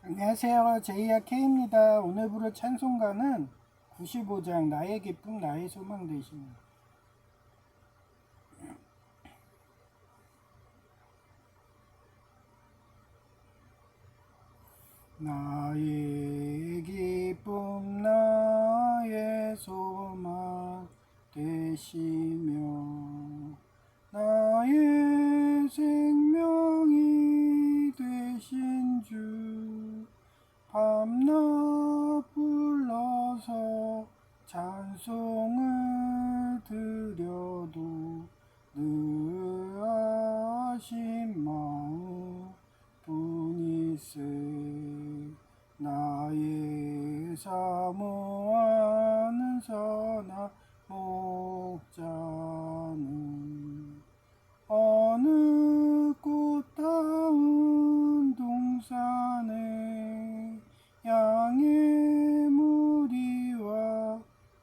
안녕하세요. 제이야 K입니다. 오늘 부를 찬송가는 95장 나의 기쁨 나의 소망 되시니. 나의 기쁨 나의 소망 되시며 나의 생명이 되신 주 밤낮 불러서 찬송을 드려도 늘 아신 마음 뿐이세. 나의 사모하는 선한 목자는 어느 꽃다운 동산에 양의 무리와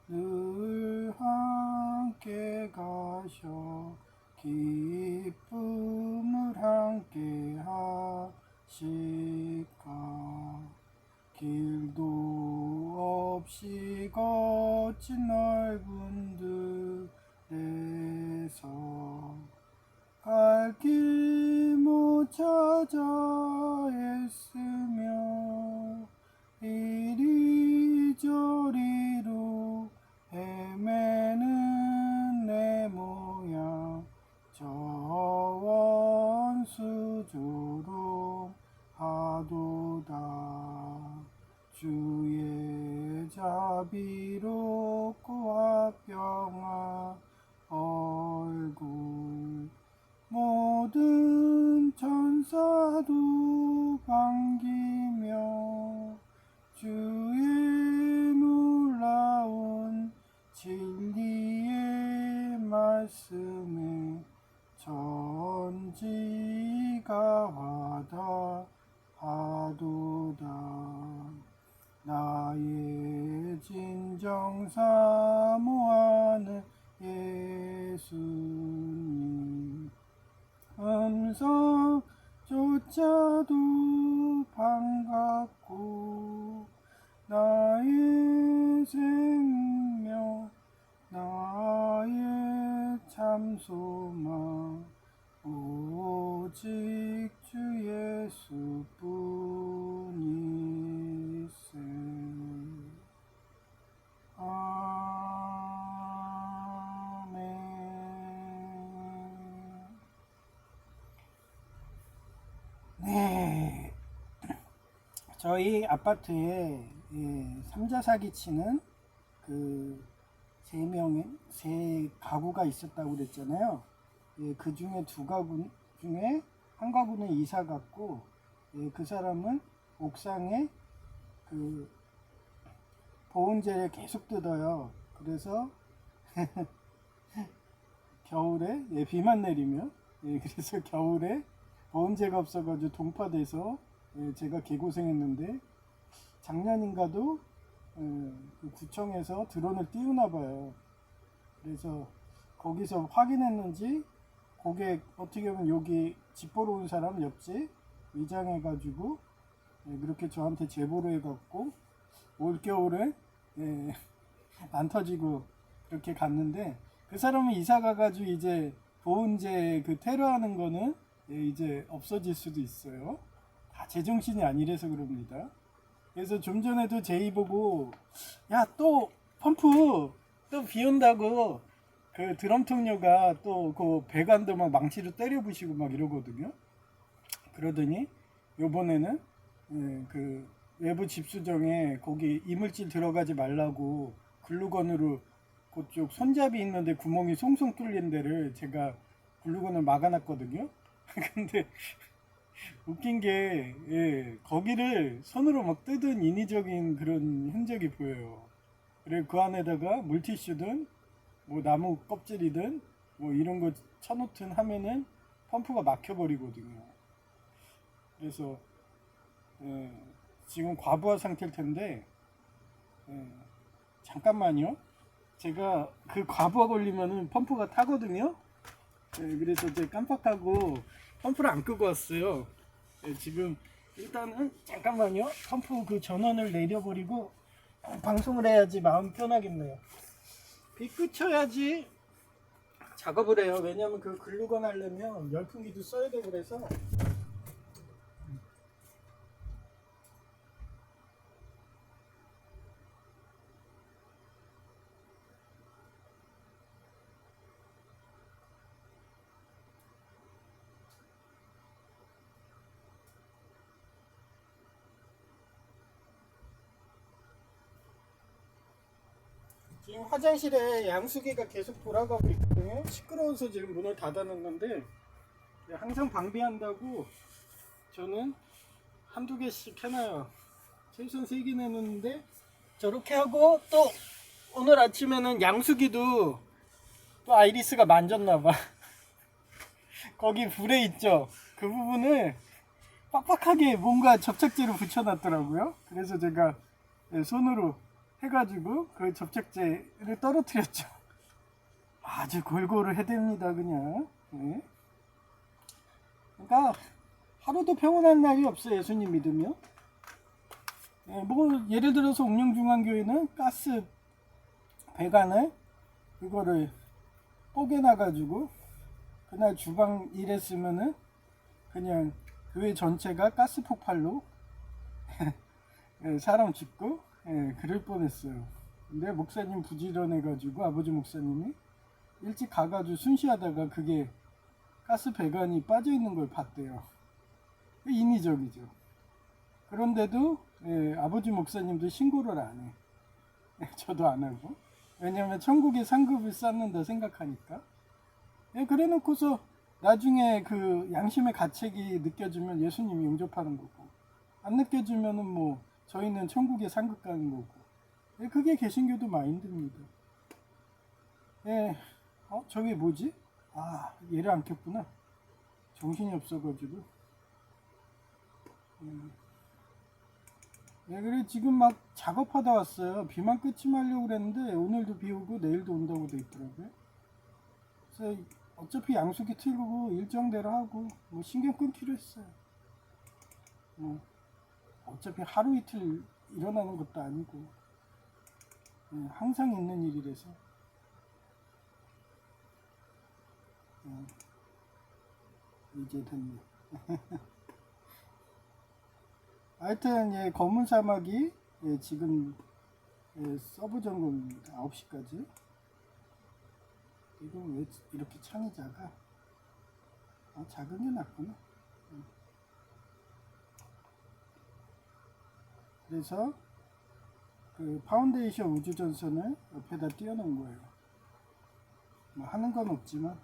늘 함께 가셔 기쁨을 함께 하실까. 길도 없이 거친 넓은 들에서 갈 길 못 찾아 애쓰며 이리저리로 헤매는 내 모양 저 원수조롱 하도다. 주의 자비롭고 화평한 얼굴 모든 천사도 반기며 주의 놀라운 진리의 말씀에 전지가 화답하도다. 나의 진정 사모하는 예수님 음성조차도 반갑고 나의 생명 나의 참소망 오직 주 예수뿐이세. 아멘. 네, 저희 아파트에 삼자 사기 치는 세 가구가 있었다고 그랬잖아요. 그 중에 두 가구 중에 한 가구는 이사 갔고, 그 사람은 옥상에 그 보온재를 계속 뜯어요. 그래서 겨울에 비만 내리면 그래서 겨울에 보온재가 없어가지고 동파돼서 제가 개고생했는데 작년인가도 그 구청에서 드론을 띄우나 봐요. 그래서 거기서 확인했는지 고객 어떻게 보면 여기 집 보러 온 사람 옆집 위장해가지고 그렇게 저한테 제보를 해갖고 올겨울에 안 터지고 그렇게 갔는데 그 사람은 이사 가가지고 이제 보온재 그 테러하는 거는 이제 없어질 수도 있어요. 다 제정신이 아니라서 그럽니다. 그래서 좀 전에도 제이 보고 야 또 펌프 또 비 온다고 그 드럼통료가 또 그 배관도 막 망치로 때려 부시고 막 이러거든요. 그러더니 요번에는 그 외부 집수정에 거기 이물질 들어가지 말라고 글루건으로 그쪽 손잡이 있는데 구멍이 송송 뚫린 데를 제가 글루건을 막아놨거든요. 근데 웃긴 게 거기를 손으로 막 뜯은 인위적인 그런 흔적이 보여요. 그리고 그 안에다가 물티슈든 뭐 나무 껍질이든 뭐 이런 거 쳐놓든 하면은 펌프가 막혀버리거든요. 그래서 지금 과부하 상태일 텐데 잠깐만요. 제가 그 과부하 걸리면은 펌프가 타거든요. 그래서 제가 깜빡하고 펌프를 안 끄고 왔어요. 지금 일단은 잠깐만요. 펌프 그 전원을 내려버리고 방송을 해야지 마음 편하겠네요. 비 끄쳐야지 작업을 해요. 왜냐면 그 글루건 하려면 열풍기도 써야 되고 그래서. 지금 화장실에 양수기가 계속 돌아가고 있거든요. 시끄러워서 지금 문을 닫아놨는데 항상 방비한다고 저는 한두 개씩 해놔요. 최소한 3개 내놓는데 저렇게 하고 또 오늘 아침에는 양수기도 또 아이리스가 만졌나봐. 거기 불에 있죠. 그 부분을 빡빡하게 뭔가 접착제로 붙여놨더라고요. 그래서 제가 손으로 해가지고 그 접착제를 떨어뜨렸죠. 아주 골고루 해댑니다 그냥. 네. 그러니까 하루도 평온한 날이 없어요. 예수님 믿으면. 네, 뭐 예를 들어서 옥령중앙교회는 가스 배관을 그거를 뽀개놔가지고 그날 주방 일했으면은 그냥 교회 전체가 가스 폭발로 사람 죽고 그럴 뻔했어요. 근데 목사님 부지런해가지고 아버지 목사님이 일찍 가가지고 순시하다가 그게 가스 배관이 빠져있는 걸 봤대요. 인위적이죠. 그런데도 아버지 목사님도 신고를 안 해. 저도 안 하고. 왜냐면 천국에 상급을 쌓는다 생각하니까. 그래 놓고서 나중에 그 양심의 가책이 느껴지면 예수님이 용접하는 거고, 안 느껴지면은 뭐 저희는 천국에 상급 가는 거고. 그게 개신교도 마인드입니다. 저게 뭐지? 아, 얘를 안 켰구나. 정신이 없어가지고. 그래 지금 막 작업하다 왔어요. 비만 끝이 하려고 그랬는데 오늘도 비 오고 내일도 온다고 돼 있더라고요. 그래서 어차피 양수기 틀고 일정대로 하고 뭐 신경 끊기로 했어요. 어차피 하루 이틀 일어나는 것도 아니고 항상 있는 일이라서. 이제 됐네. 하여튼 검은 사막이 지금 서브 점검입니다. 9시까지. 이거 왜 이렇게 창이 작아? 작은 게 낫구나. 그래서 그 파운데이션 우주전선을 옆에다 띄워놓은 거예요. 뭐 하는 건 없지만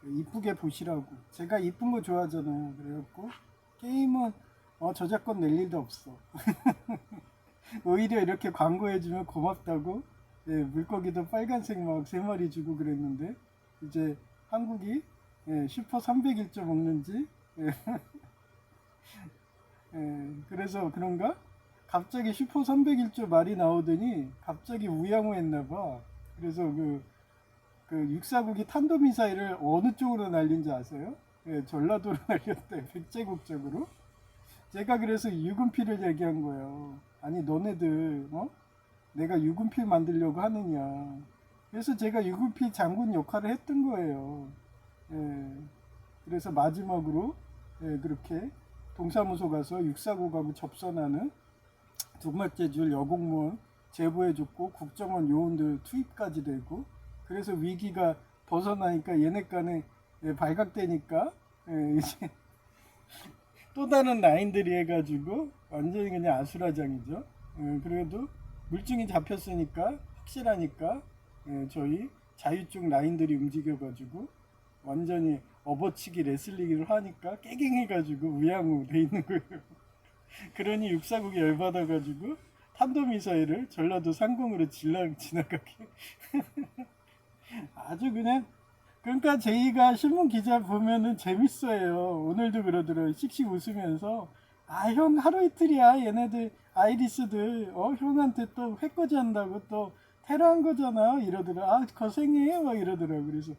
이쁘게 보시라고. 제가 이쁜 거 좋아하잖아요. 그래갖고 게임은 저작권 낼 일도 없어. 오히려 이렇게 광고해주면 고맙다고. 물고기도 빨간색 막 3마리 주고 그랬는데 이제 한국이 슈퍼 300일조 먹는지 그래서 그런가? 갑자기 슈퍼 300일조 말이 나오더니 갑자기 우양호 했나봐. 그래서 그 육사국이 탄도미사일을 어느 쪽으로 날린지 아세요? 전라도로 날렸대. 백제국적으로. 제가 그래서 유금피를 얘기한 거예요. 아니 너네들 내가 유금피 만들려고 하느냐. 그래서 제가 유금피 장군 역할을 했던 거예요. 그래서 마지막으로 그렇게 동사무소 가서 육사국하고 접선하는 두 번째 줄 여공무원 제보해줬고 국정원 요원들 투입까지 되고. 그래서 위기가 벗어나니까 얘네 간에 발각되니까 이제 또 다른 라인들이 해가지고 완전히 그냥 아수라장이죠. 그래도 물증이 잡혔으니까 확실하니까 저희 자유쪽 라인들이 움직여가지고 완전히 업어치기 레슬링을 하니까 깨갱해가지고 우양우 돼 있는 거예요. 그러니 육사국이 열받아가지고 탄도미사일을 전라도 상공으로 지나가게. 아주 그냥. 그러니까 제이가 신문 기자 보면은 재밌어요. 오늘도 그러더라고요. 씩씩 웃으면서 형 하루 이틀이야. 얘네들 아이리스들 형한테 또 해코지 한다고 또 테러한 거잖아 이러더라. 고생해 막 이러더라고. 그래서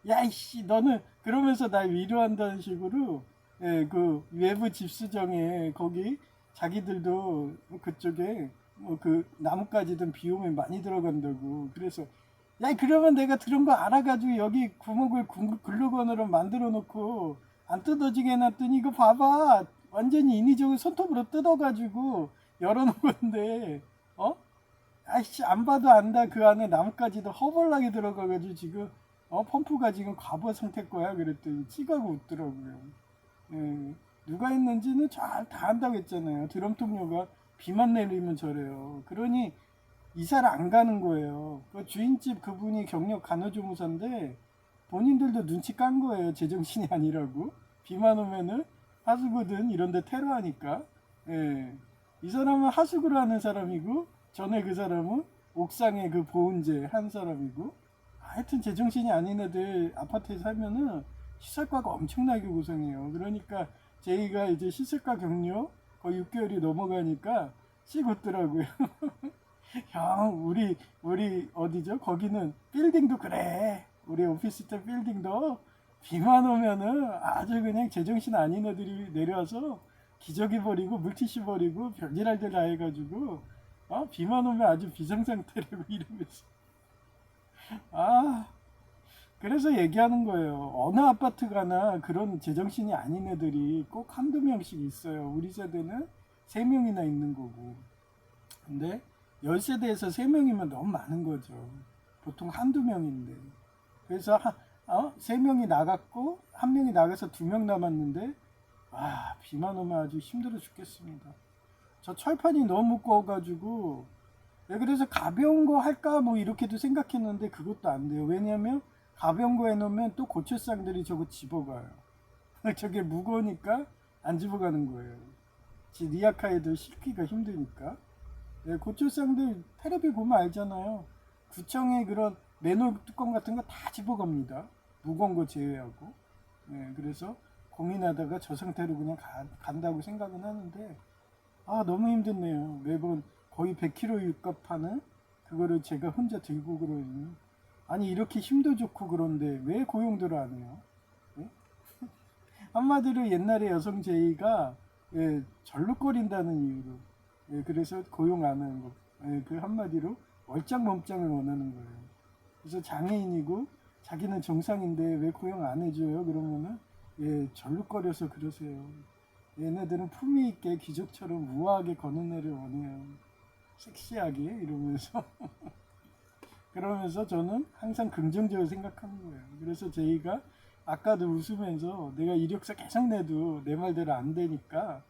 야이씨 너는 그러면서 날 위로한다는 식으로 예, 그 외부 집수정에 거기 자기들도 그쪽에 뭐 그 나뭇가지든 비오면 많이 들어간다고. 그래서 야 그러면 내가 그런 거 알아가지고 여기 구멍을 글루건으로 만들어 놓고 안 뜯어지게 해놨더니 이거 봐봐 완전히 인위적으로 손톱으로 뜯어가지고 열어놓은 건데 어? 아이씨 안 봐도 안다 그 안에 나뭇가지도 허벌나게 들어가가지고 지금 펌프가 지금 과부 상태 거야 그랬더니 찌가고 웃더라고요. 예, 누가 했는지는 잘 다 안다고 했잖아요. 드럼통료가 비만 내리면 저래요. 그러니 이사를 안 가는 거예요. 그 주인집 그분이 경력 간호조무사인데 본인들도 눈치 깐 거예요. 제정신이 아니라고. 비만 오면은 하수구든 이런 데 테러하니까. 예. 이 사람은 하수구를 하는 사람이고 전에 그 사람은 옥상에 그 보온재 한 사람이고 하여튼 제정신이 아닌 애들 아파트에 살면은 시설과가 엄청나게 고생해요. 그러니까 저희가 이제 시설과 격려 거의 6개월이 넘어가니까 씩 웃더라고요. 형, 우리 어디죠? 거기는 빌딩도 그래. 우리 오피스텔 빌딩도 비만 오면은 아주 그냥 제정신 아닌 애들이 내려와서 기저귀 버리고 물티슈 버리고 별일할들 다 해가지고 비만 오면 아주 비상상태라고 이러면서 아 그래서 얘기하는 거예요. 어느 아파트 가나 그런 제정신이 아닌 애들이 꼭 한두 명씩 있어요. 우리 세대는 세 명이나 있는 거고. 근데 10세대에서 3명이면 너무 많은 거죠. 보통 한두 명인데. 그래서 3명이 나갔고 1명이 나가서 2명 남았는데 비만 오면 아주 힘들어 죽겠습니다. 저 철판이 너무 무거워가지고 그래서 가벼운 거 할까 뭐 이렇게도 생각했는데 그것도 안 돼요. 왜냐면 가벼운 거 해놓으면 또 고철상들이 저거 집어가요. 저게 무거우니까 안 집어가는 거예요. 리아카에도 싣기가 힘드니까. 고철상들 테레비 보면 알잖아요. 구청에 그런 맨홀 뚜껑 같은 거 다 집어갑니다. 무거운 거 제외하고. 그래서 고민하다가 저 상태로 그냥 간다고 생각은 하는데 너무 힘드네요. 매번 거의 100kg 육갑하는 그거를 제가 혼자 들고 그러니 아니 이렇게 힘도 좋고 그런데 왜 고용들을 안 해요? 한마디로 옛날에 여성 제의가 절룩거린다는 이유로 그래서 고용 안 하는 거. 그 한마디로 월장몸짱을 원하는 거예요. 그래서 장애인이고 자기는 정상인데 왜 고용 안 해줘요? 그러면은 절룩거려서 그러세요. 얘네들은 품위 있게 귀족처럼 우아하게 걷는 애를 원해요. 섹시하게 이러면서 그러면서 저는 항상 긍정적으로 생각하는 거예요. 그래서 저희가 아까도 웃으면서 내가 이력서 계속 내도 내 말대로 안 되니까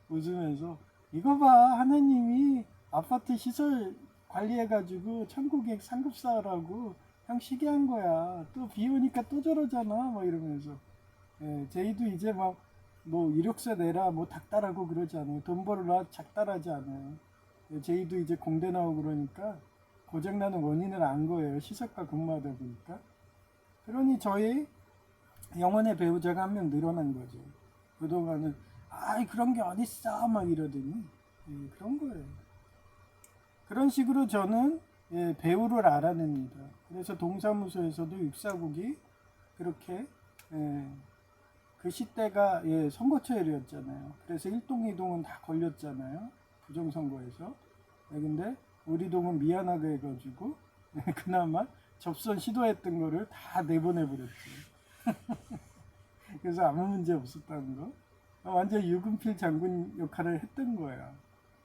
웃으면서 이거 봐 하나님이 아파트 시설 관리해가지고 천국에 상급사라고 형 시기한 거야. 또 비 오니까 또 저러잖아. 뭐 이러면서 저희도 이제 막 뭐 이력서 내라 뭐 닥달하고 그러지 않아요. 돈 벌으라 작달하지 않아요. 저희도 이제 공대 나오고 그러니까 고장나는 원인을 안 거예요. 시설과 근무하다 보니까. 그러니 저희 영혼의 배우자가 한 명 늘어난 거죠. 그동안은 그런 게 어딨어 막 이러더니 그런 거예요. 그런 식으로 저는 배우를 알아냅니다. 그래서 동사무소에서도 육사국이 그렇게 그 시대가 선거철이었잖아요. 그래서 1동 2동은 다 걸렸잖아요. 부정선거에서. 근데 우리 동은 미안하게 해가지고 그나마 접선 시도했던 거를 다 내보내버렸죠. 그래서 아무 문제 없었다는 거. 완전 유근필 장군 역할을 했던 거야.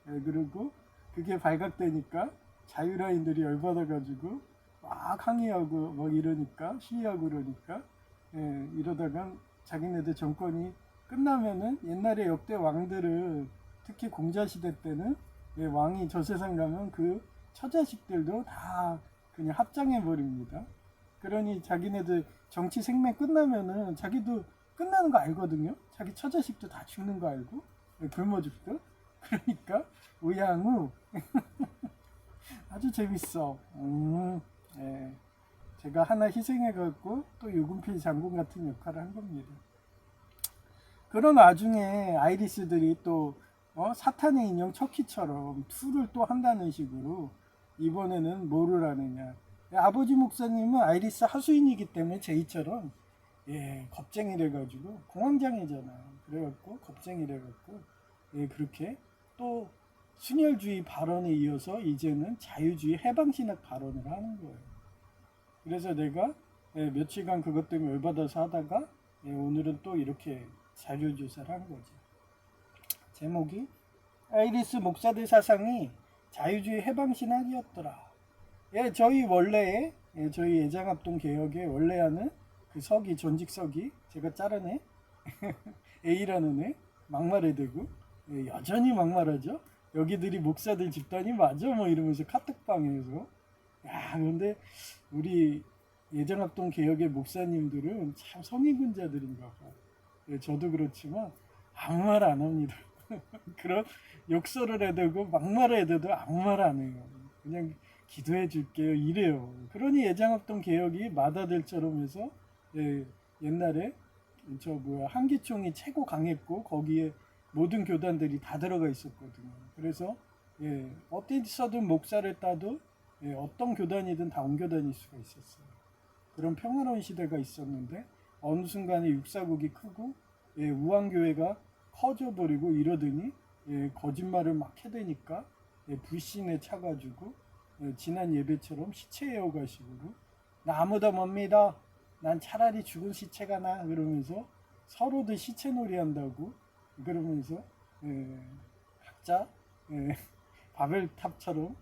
그리고 그게 발각되니까 자유라인들이 열받아가지고 막 항의하고 막 이러니까 시위하고 그러니까 이러다가 자기네들 정권이 끝나면은 옛날에 역대 왕들은 특히 공자시대 때는 왕이 저 세상 가면 그 처자식들도 다 그냥 합장해버립니다. 그러니 자기네들 정치 생명 끝나면은 자기도 끝나는 거 알거든요. 자기 처자식도 다 죽는 거 알고 불모죽도. 그러니까 우양우 아주 재밌어. 제가 하나 희생해갖고 또 유군필 장군 같은 역할을 한 겁니다. 그런 와중에 아이리스들이 또 사탄의 인형 척키처럼 툴을 또 한다는 식으로 이번에는 뭐를 하느냐. 아버지 목사님은 아이리스 하수인이기 때문에 제이처럼 겁쟁이래 가지고 공황장애잖아요. 그래갖고 겁쟁이래갖고 그렇게 또 순혈주의 발언에 이어서 이제는 자유주의 해방신학 발언을 하는 거예요. 그래서 내가 며칠간 그것 때문에 열받아서 하다가 오늘은 또 이렇게 자료조사를 한 거죠. 제목이 아이리스 목사들 사상이 자유주의 해방신학이었더라. 저희 원래의 저희 예장합동 개혁의 원래 하는 그 서기 전직 서기 제가 자른 애 A라는 애 막말에 대고 여전히 막말하죠. 여기들이 목사들 집단이 맞아 뭐 이러면서 카톡방에서 야 근데 우리 예장합동 개혁의 목사님들은 참 성인군자들인가 봐. 저도 그렇지만 아무 말 안 합니다. 그런 욕설을 해대고 막말을 해대도 아무 말 안 해요. 그냥 기도해 줄게요 이래요. 그러니 예장합동 개혁이 마다들처럼 해서 옛날에 한기총이 최고 강했고 거기에 모든 교단들이 다 들어가 있었거든요. 그래서 어디서든 목사를 따도 어떤 교단이든 다 옮겨 다닐 수가 있었어요. 그런 평화로운 시대가 있었는데 어느 순간에 육사국이 크고 우왕교회가 커져버리고 이러더니 거짓말을 막 해대니까 불신에 차가지고 지난 예배처럼 시체 애호가식으로 나 아무도 못 믿어. 난 차라리 죽은 시체가 나. 그러면서 서로들 시체놀이 한다고 그러면서 각자 바벨탑처럼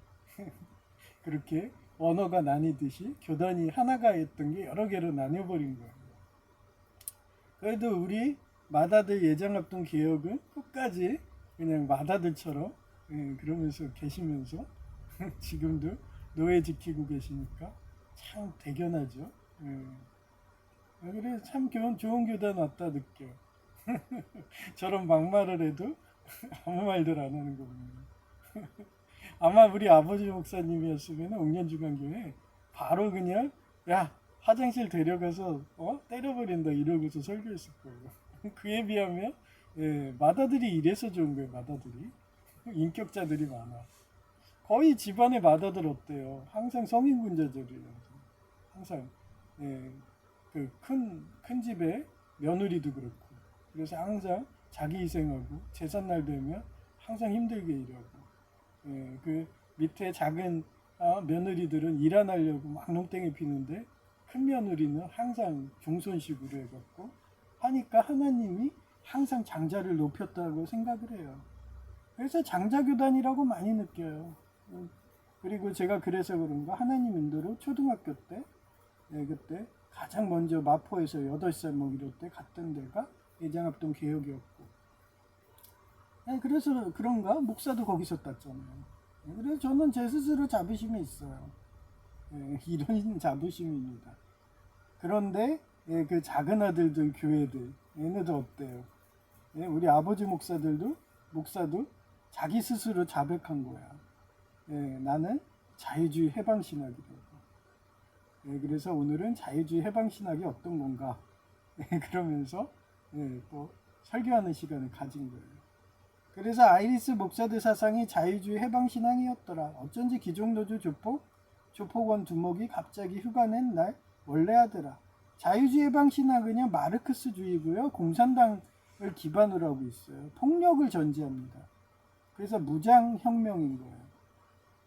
그렇게 언어가 나뉘듯이 교단이 하나가 했던 게 여러 개로 나뉘어버린 거예요. 그래도 우리 마다들 예장합동 개혁은 끝까지 그냥 마다들처럼 그러면서 계시면서 지금도 노예 지키고 계시니까 참 대견하죠. 그래 참 좋은 교단 왔다 느껴. 저런 막말을 해도 아무 말들 안 하는 겁니다. 아마 우리 아버지 목사님이었으면 옥년중앙교회 바로 그냥 야 화장실 데려가서 때려버린다 이러고서 설교했을 거예요. 그에 비하면 마다들이 이래서 좋은 거예요. 마다들이 인격자들이 많아. 거의 집안의 마다들 어때요? 항상 성인군자들이에요. 항상 그 큰 집에 며느리도 그렇고 그래서 항상 자기 희생하고 제삿날 되면 항상 힘들게 일하고 그 밑에 작은 며느리들은 일 안 하려고 막 농땡이 피는데 큰 며느리는 항상 종손식으로 해갖고 하니까 하나님이 항상 장자를 높였다고 생각을 해요. 그래서 장자교단이라고 많이 느껴요. 그리고 제가 그래서 그런가 하나님 인도로 초등학교 때 그때 가장 먼저 마포에서 8살 뭐 이럴 때 갔던 데가 예장합동 개혁이었고 그래서 그런가 목사도 거기서 땄잖아요. 그래서 저는 제 스스로 자부심이 있어요. 이런 자부심입니다. 그런데 그 작은 아들들 교회들 얘네들 어때요? 우리 아버지 목사도 자기 스스로 자백한 거야. 나는 자유주의 해방신학이라고. 그래서 오늘은 자유주의 해방신학이 어떤 건가 그러면서 또 설교하는 시간을 가진 거예요. 그래서 아이리스 목사들 사상이 자유주의 해방신앙이었더라. 어쩐지 기종노조 조폭원 두목이 갑자기 휴가 낸 날 원래 하더라. 자유주의 해방신학은 그냥 마르크스주의고요. 공산당을 기반으로 하고 있어요. 폭력을 전제합니다. 그래서 무장혁명인 거예요.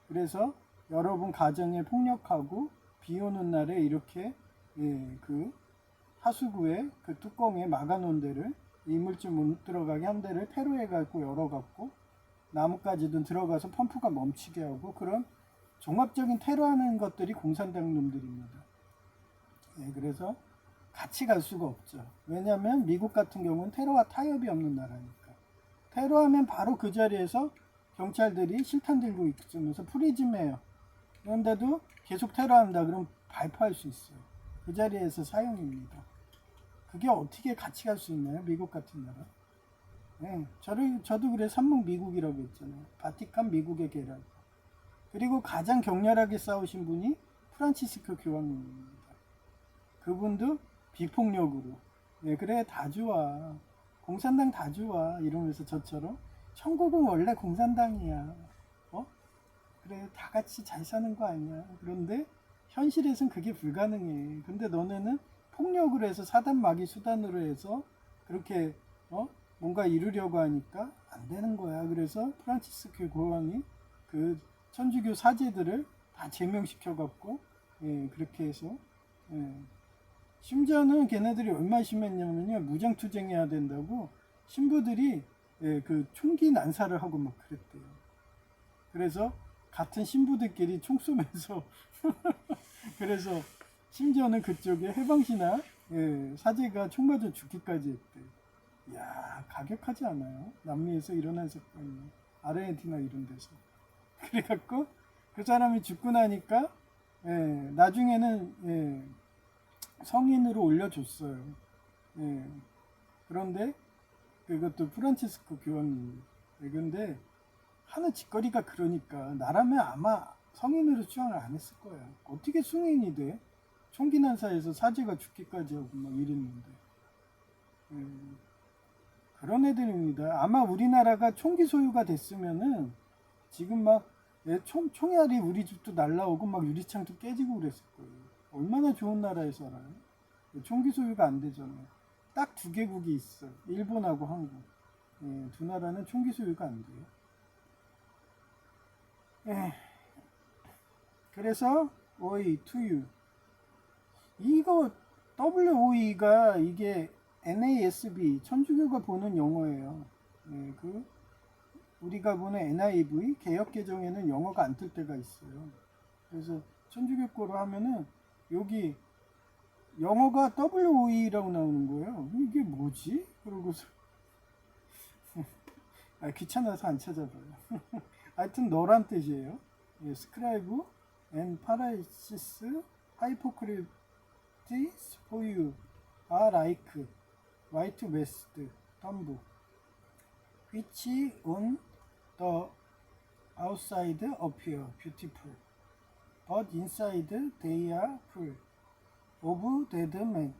그래서 여러분 가정에 폭력하고 비 오는 날에 이렇게 그 하수구에 그 뚜껑에 막아놓은 데를 이물질 못 들어가게 한 데를 테러해갖고 열어갖고 나뭇가지든 들어가서 펌프가 멈추게 하고 그런 종합적인 테러하는 것들이 공산당 놈들입니다. 그래서 같이 갈 수가 없죠. 왜냐하면 미국 같은 경우는 테러와 타협이 없는 나라니까. 테러하면 바로 그 자리에서 경찰들이 실탄 들고 있으면서 프리즘해요. 그런데도 계속 테러한다 그럼 발포할 수 있어요. 그 자리에서 사용입니다. 그게 어떻게 같이 갈 수 있나요? 미국 같은 나라. 저도 그래 삼국 미국이라고 했잖아요. 바티칸 미국의 계략. 그리고 가장 격렬하게 싸우신 분이 프란치스코 교황님입니다. 그분도 비폭력으로 그래 다 좋아. 공산당 다 좋아. 이러면서 저처럼 천국은 원래 공산당이야. 그래 다 같이 잘 사는 거 아니야. 그런데 현실에선 그게 불가능해. 근데 너네는 폭력으로 해서 사단 마귀 수단으로 해서 그렇게 뭔가 이루려고 하니까 안 되는 거야. 그래서 프란치스코 교황이 그 천주교 사제들을 다 제명시켜 갖고 그렇게 해서 심지어는 걔네들이 얼마나 심했냐면요, 무장투쟁해야 된다고 신부들이 그 총기 난사를 하고 막 그랬대요. 그래서 같은 신부들끼리 총 쏘면서 그래서 심지어는 그쪽에 해방신하 사제가 총 맞아 죽기까지 했대. 이야, 가격하지 않아요? 남미에서 일어난 사건이, 아르헨티나 이런 데서. 그래갖고 그 사람이 죽고 나니까 나중에는 성인으로 올려줬어요. 그런데 그것도 프란치스코 교황님이. 근데 하는 짓거리가 그러니까 나라면 아마 성인으로 수양을 안 했을 거야. 어떻게 승인이 돼? 총기 난사에서 사제가 죽기까지 하고 막 이랬는데. 그런 애들입니다. 아마 우리나라가 총기 소유가 됐으면은 지금 막 총알이 우리 집도 날라오고 막 유리창도 깨지고 그랬을 거예요. 얼마나 좋은 나라에 살아요. 총기 소유가 안 되잖아요. 딱 두 개국이 있어. 일본하고 한국. 두 나라는 총기 소유가 안 돼요. 그래서 OE, to you. 이거 WOE가 이게 NASB, 천주교가 보는 용어예요. 그 우리가 보는 NIV, 개역개정에는 영어가 안 뜰 때가 있어요. 그래서 천주교 거로 하면은 여기 영어가 WOE라고 나오는 거예요. 이게 뭐지? 그러고서 귀찮아서 안 찾아봐요. 하여튼 너란 뜻이에요. 스크라이브 앤 파라시스 하이포크리티스 포유 아 라이크 화이트 웨스트 덤부 which on the outside appear beautiful but inside they are full of dead men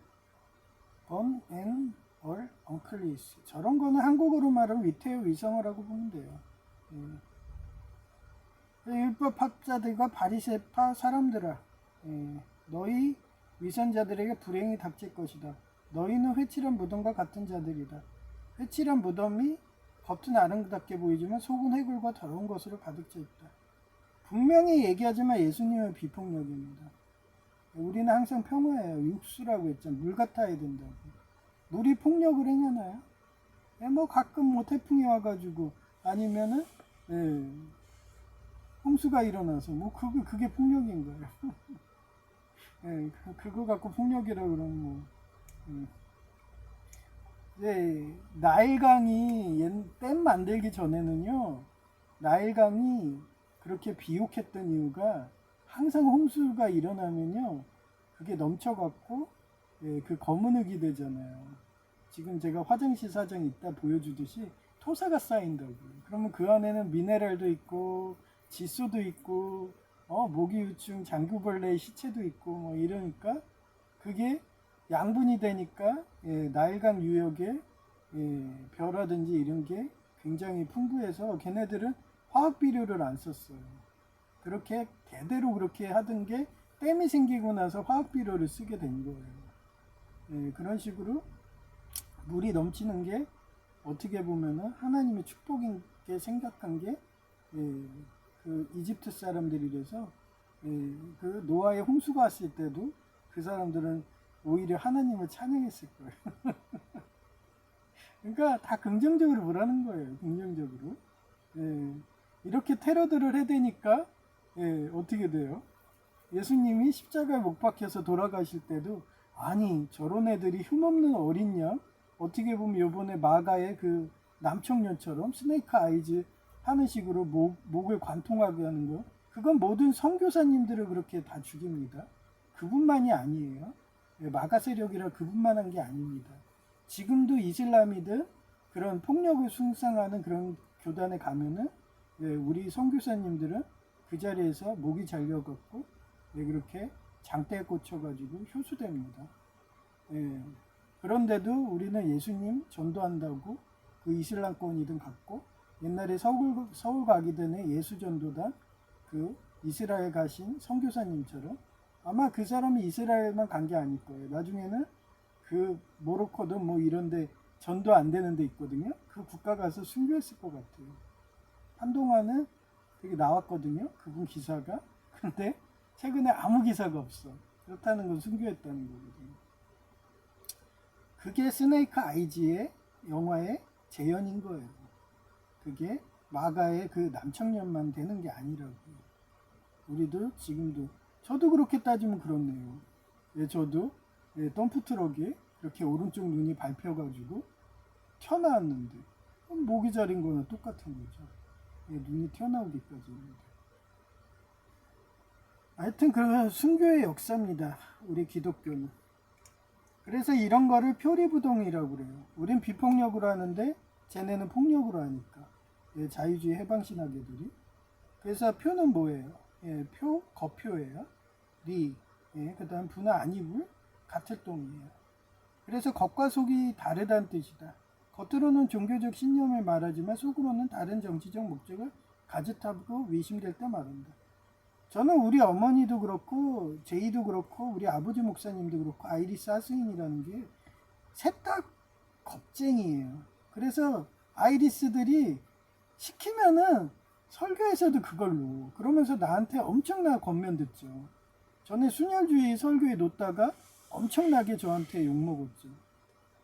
gone and all unclean. 저런 거는 한국어로 말하면 위태의 위성어라고 보면 돼요. 율법학자들과 바리새파 사람들아, 너희 위선자들에게 불행이 닥칠 것이다. 너희는 회칠한 무덤과 같은 자들이다. 회칠한 무덤이 겉은 아름답게 보이지만 속은 해골과 더러운 것으로 가득 차 있다. 분명히 얘기하지만 예수님은 비폭력입니다. 우리는 항상 평화예요. 육수라고 했잖아요. 물 같아야 된다고. 물이 폭력을 행하나요? 뭐 가끔 뭐 태풍이 와가지고 아니면은 홍수가 일어나서 뭐 그게 폭력인 거예요. 그거 갖고 폭력이라고 그러면 뭐. 나일강이 댐 만들기 전에는요, 나일강이 그렇게 비옥했던 이유가 항상 홍수가 일어나면요, 그게 넘쳐갖고 그 검은 흙이 되잖아요. 지금 제가 화장실 사정 이따 보여주듯이 토사가 쌓인다고요. 그러면 그 안에는 미네랄도 있고 질소도 있고 모기유충, 장구벌레의 시체도 있고 뭐 이러니까 그게 양분이 되니까 나일강 유역에 벼라든지 이런 게 굉장히 풍부해서 걔네들은 화학 비료를 안 썼어요. 그렇게 대대로 그렇게 하던 게 댐이 생기고 나서 화학 비료를 쓰게 된 거예요. 그런 식으로 물이 넘치는 게 어떻게 보면은 하나님의 축복인 게 생각한 게 그 이집트 사람들이라서 그 노아의 홍수가 왔을 때도 그 사람들은 오히려 하나님을 찬양했을 거예요. 그러니까 다 긍정적으로 보라는 거예요. 긍정적으로. 이렇게 테러들을 해대니까 어떻게 돼요? 예수님이 십자가에 못 박혀서 돌아가실 때도 아니 저런 애들이 흉없는 어린 양, 어떻게 보면 요번에 마가의 그 남청년처럼 스네이크 아이즈 하는 식으로 목을 관통하게 하는 거, 그건 모든 선교사님들을 그렇게 다 죽입니다. 그분만이 아니에요. 마가 세력이라 그분만 한 게 아닙니다. 지금도 이슬람이든 그런 폭력을 숭상하는 그런 교단에 가면은 우리 선교사님들은 그 자리에서 목이 잘려갖고 그렇게 장대에 꽂혀가지고 효수됩니다. 그런데도 우리는 예수님 전도한다고 그 이슬람권이든 갖고 옛날에 서울 가기 전에 예수전도단 그 이스라엘 가신 선교사님처럼 아마 그 사람이 이스라엘만 간 게 아닐 거예요. 나중에는 그 모로코든 뭐 이런데 전도 안 되는 데 있거든요. 그 국가 가서 순교했을 것 같아요. 한동안은 되게 나왔거든요. 그분 기사가. 근데 최근에 아무 기사가 없어. 그렇다는 건 순교했다는 거거든요. 그게 스네이크 아이즈의 영화의 재현인 거예요. 그게 마가의 그 남청년만 되는 게 아니라고요. 우리도 지금도 저도 그렇게 따지면 그렇네요. 예, 저도 덤프트럭에 그렇게 오른쪽 눈이 밟혀가지고 튀어나왔는데 목이 자린 거는 똑같은 거죠. 예, 눈이 튀어나오기까지입니다. 하여튼 그 순교의 역사입니다. 우리 기독교는. 그래서 이런 거를 표리부동이라고 그래요. 우린 비폭력으로 하는데 쟤네는 폭력으로 하니까. 예, 자유주의 해방신학애들이. 그래서 표는 뭐예요? 예, 표, 거표예요. 리, 예, 그 다음 분화 아니불, 가틀동이에요. 그래서 겉과 속이 다르다는 뜻이다. 겉으로는 종교적 신념을 말하지만 속으로는 다른 정치적 목적을 가짓하고 위심될 때 말한다. 저는 우리 어머니도 그렇고 제이도 그렇고 우리 아버지 목사님도 그렇고 아이리스 하스인이라는 게 셋 다 겁쟁이에요. 그래서 아이리스들이 시키면은 설교에서도 그걸로 그러면서 나한테 엄청나게 권면 듣죠. 전에 순혈주의 설교에 놓다가 엄청나게 저한테 욕먹었죠.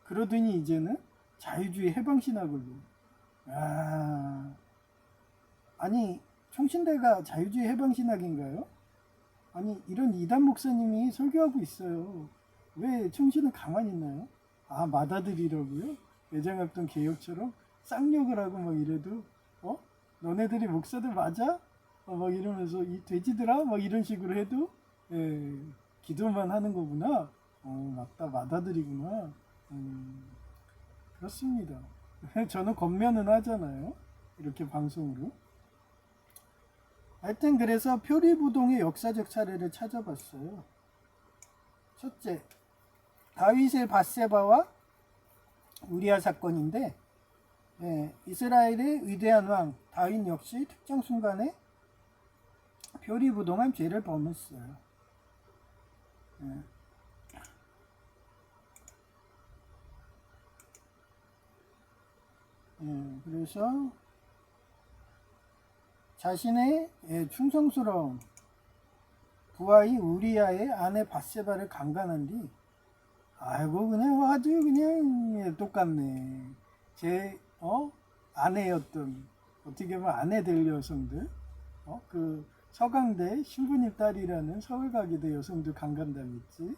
그러더니 이제는 자유주의 해방신학을로. 아니 총신대가 자유주의 해방신학인가요? 아니 이런 이단 목사님이 설교하고 있어요. 왜 총신은 가만히 있나요? 아 맏아들이라고요? 예장합동 개혁처럼 쌍욕을 하고 막 이래도 너네들이 목사들 맞아? 막 이러면서 이 돼지들아? 막 이런 식으로 해도 기도만 하는 거구나. 맞다 맏아들이구나. 그렇습니다. 저는 권면은 하잖아요. 이렇게 방송으로. 하여튼 그래서 표리부동의 역사적 사례를 찾아봤어요. 첫째, 다윗의 밧세바와 우리아 사건인데 이스라엘의 위대한 왕 다윗 역시 특정 순간에 표리부동한 죄를 범했어요. 그래서 자신의 충성스러운 부하인 우리아의 아내 밧세바를 강간한 뒤 아이고 그냥 아주 그냥 똑같네. 제 아내였던 어떻게 보면 아내 될 여성들 그 서강대 신부님 딸이라는 서울 가기대 여성도 강간당했지.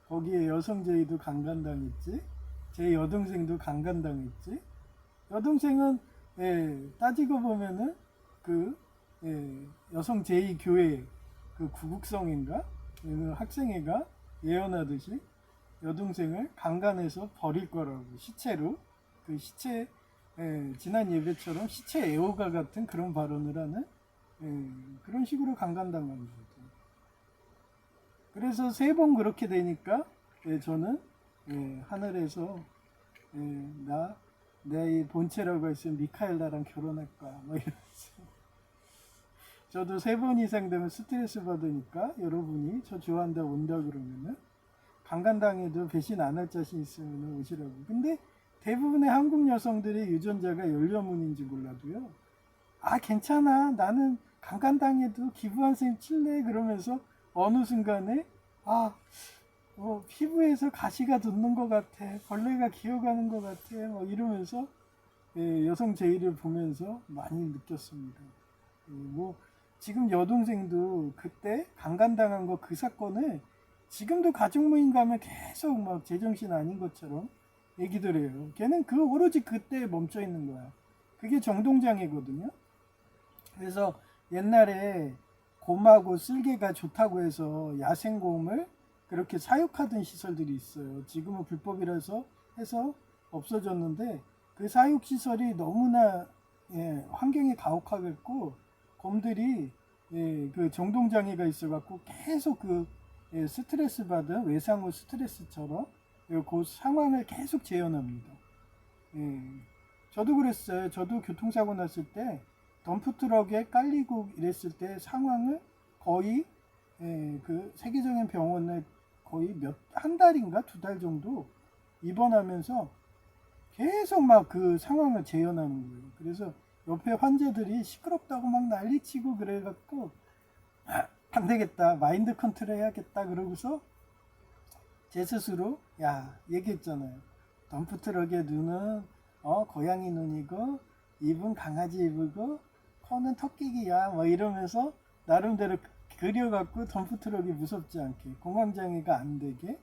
거기에 여성제이도 강간당했지. 제 여동생도 강간당했지. 여동생은 따지고 보면은 그 여성 제2교회 그 구국성인가 학생회가 예언하듯이 여동생을 강간해서 버릴 거라고 시체로 그 시체 지난 예배처럼 시체 애호가 같은 그런 발언을 하는 그런 식으로 강간당한 거죠. 그래서 3번 그렇게 되니까 저는 하늘에서 내 본체라고 했으면 미카엘라랑 결혼할까 막 이러면서 저도 3번 이상 되면 스트레스 받으니까 여러분이 저 좋아한다 온다 그러면은 강간당해도 배신 안 할 자신 있으면 오시라고. 근데 대부분의 한국 여성들의 유전자가 연료문인지 몰라도요. 아 괜찮아 나는 강간당해도 기부한 셈 칠래 그러면서 어느 순간에 피부에서 가시가 돋는 것 같아 벌레가 기어가는 것 같아 막 이러면서 여성 제의를 보면서 많이 느꼈습니다. 뭐 지금 여동생도 그때 강간당한 거 그 사건을 지금도 가족모임 가면 계속 막 제정신 아닌 것처럼 얘기들 해요. 걔는 오로지 그때 멈춰 있는 거야. 그게 정동장애거든요. 그래서 옛날에 곰하고 쓸개가 좋다고 해서 야생곰을 그렇게 사육하던 시설들이 있어요. 지금은 불법이라서 해서 없어졌는데 그 사육시설이 너무나 환경에 가혹하겠고 곰들이 그 정동장애가 있어갖고 계속 스트레스 받은 외상후 스트레스처럼 그 상황을 계속 재현합니다. 저도 그랬어요. 저도 교통사고 났을 때 덤프트럭에 깔리고 이랬을 때 상황을 거의 그 세계적인 병원에 거의 한 달인가 2달 정도 입원하면서 계속 막 그 상황을 재현하는 거예요. 그래서 옆에 환자들이 시끄럽다고 막 난리치고 그래갖고 안 되겠다, 마인드 컨트롤 해야겠다 그러고서 제 스스로 야 얘기했잖아요. 덤프트럭의 눈은 고양이 눈이고 입은 강아지 입이고 코는 토끼기야 뭐 이러면서 나름대로 그려갖고 덤프트럭이 무섭지 않게 공황장애가 안 되게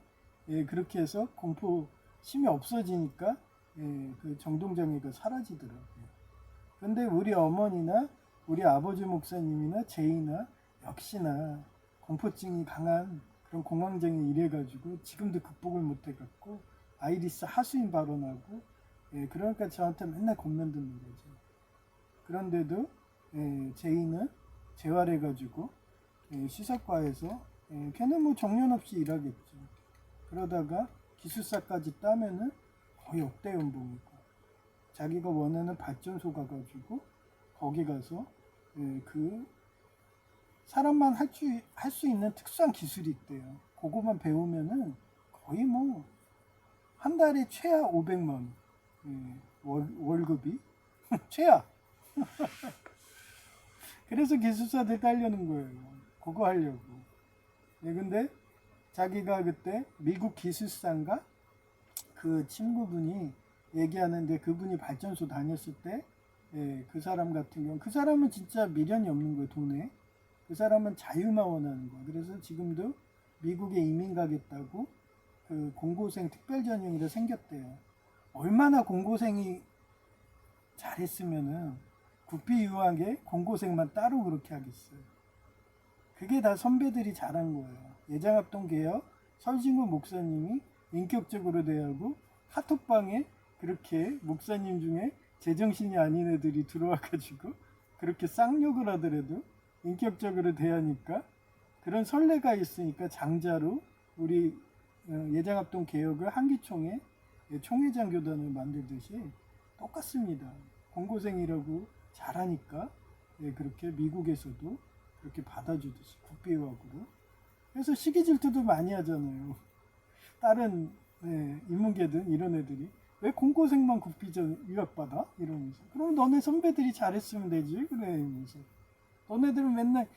그렇게 해서 공포심이 없어지니까 그 정동장애가 사라지더라고요. 근데 우리 어머니나 우리 아버지 목사님이나 제이나 역시나 공포증이 강한 그런 공황장애 이래가지고 지금도 극복을 못해갖고 아이리스 하수인 발언하고 그러니까 저한테 맨날 곤면 듣는 거죠. 그런데도 제이는 재활해가지고 시사과에서 걔는 뭐 정년없이 일하겠죠. 그러다가 기술사까지 따면은 거의 억대 연봉이고 자기가 원하는 발전소 가가지고 거기 가서 그 사람만 할 수 있는 특수한 기술이 있대요. 그거만 배우면은 거의 뭐 한 달에 최하 500만 원 월급이 최하. 그래서 기술사들 딸려는 거예요. 그거 하려고. 근데 자기가 그때 미국 기술사인가 그 친구분이 얘기하는데 그분이 발전소 다녔을 때 그 사람 같은 경우 그 사람은 진짜 미련이 없는 거예요. 돈에. 그 사람은 자유만 원하는 거야. 그래서 지금도 미국에 이민 가겠다고 그 공고생 특별전형이라 생겼대요. 얼마나 공고생이 잘했으면은 국비유학에 공고생만 따로 그렇게 하겠어요. 그게 다 선배들이 잘한 거예요. 예장합동 개혁 설진구 목사님이 인격적으로 대하고 카톡방에 그렇게 목사님 중에 제정신이 아닌 애들이 들어와가지고 그렇게 쌍욕을 하더라도 인격적으로 대하니까 그런 선례가 있으니까 장자로 우리 예장합동 개혁을 한기총회 총회장 교단을 만들듯이 똑같습니다. 공고생이라고 잘하니까 그렇게 미국에서도 그렇게 받아주듯이 국비유학으로. 그래서 시기 질투도 많이 하잖아요. 다른 인문계든 이런 애들이 왜 공고생만 국비전 유학받아? 이러면서. 그럼 너네 선배들이 잘했으면 되지. 그래. 이러면서. 너네들은 맨날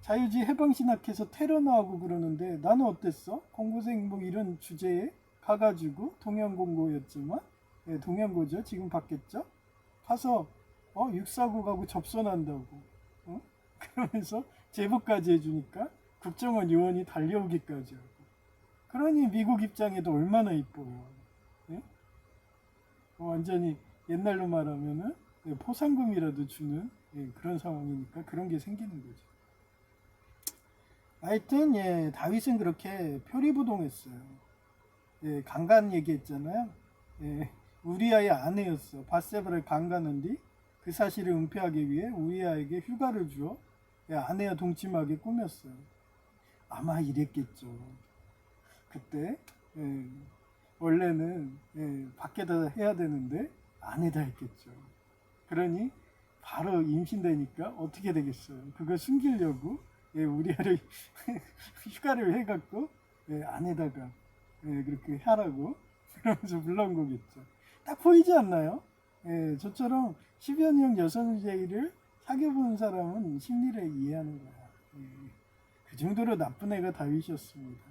자유주의 해방신학해서 테러 나오고 그러는데 나는 어땠어? 공고생 뭐 이런 주제에 가가지고 동양공고였지만 동양고죠. 지금 바뀌었죠. 가서 649 가고 접선한다고 그러면서 제보까지 해주니까 국정원 요원이 달려오기까지 하고. 그러니 미국 입장에도 얼마나 이뻐요. 예? 완전히 옛날로 말하면은 포상금이라도 주는 그런 상황이니까 그런 게 생기는 거죠. 하여튼 다윗은 그렇게 표리부동했어요. 강간 얘기했잖아요. 우리아의 아내였어. 바세바를 강간한 뒤 그 사실을 은폐하기 위해 우리아에게 휴가를 주어 아내와 동침하게 꾸몄어요. 아마 이랬겠죠. 그때 원래는 밖에다 해야 되는데 안에다 했겠죠. 그러니 바로 임신되니까 어떻게 되겠어요. 그걸 숨기려고 우리아를 휴가를 해갖고 안에다가 그렇게 하라고 그러면서 불러온 거겠죠. 딱 보이지 않나요? 저처럼 10여 년 여성제의를 사귀어본 사람은 심리를 이해하는 거야. 그 정도로 나쁜 애가 다윗이었습니다.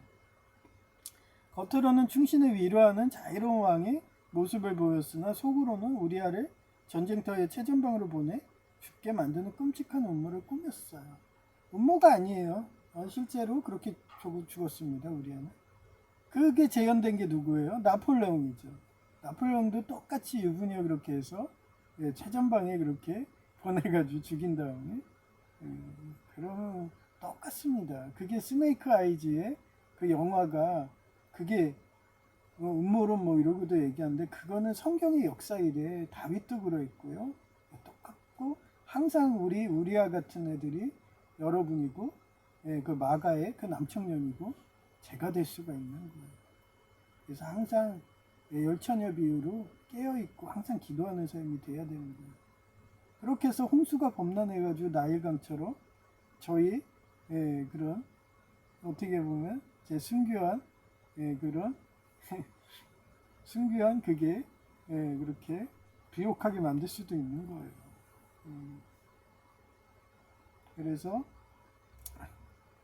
겉으로는 충신을 위로하는 자유로운 왕의 모습을 보였으나 속으로는 우리아를 전쟁터의 최전방으로 보내 죽게 만드는 끔찍한 음모를 꾸몄어요. 음모가 아니에요. 실제로 그렇게 죽었습니다. 우리아는. 그게 재현된 게 누구예요? 나폴레옹이죠. 나폴레옹도 똑같이 유분이어 그렇게 해서 최전방에 그렇게 보내가지고 죽인 다음에 그러면 똑같습니다. 그게 스네이크 아이즈의 그 영화가 그게 음모론 뭐 이러고도 얘기하는데 그거는 성경의 역사이래. 다윗도 그러했고요. 똑같고 항상 우리아 같은 애들이 여러분이고 그 마가의 그 남청년이고 제가 될 수가 있는 거예요. 그래서 항상 열처녀 비유로 깨어있고 항상 기도하는 삶이 돼야 되는 거예요. 그렇게 해서 홍수가 범람해가지고 나일강처럼 저희 그런 어떻게 보면 제 순교한 그런 순교한 그게 그렇게 비옥하게 만들 수도 있는 거예요. 그래서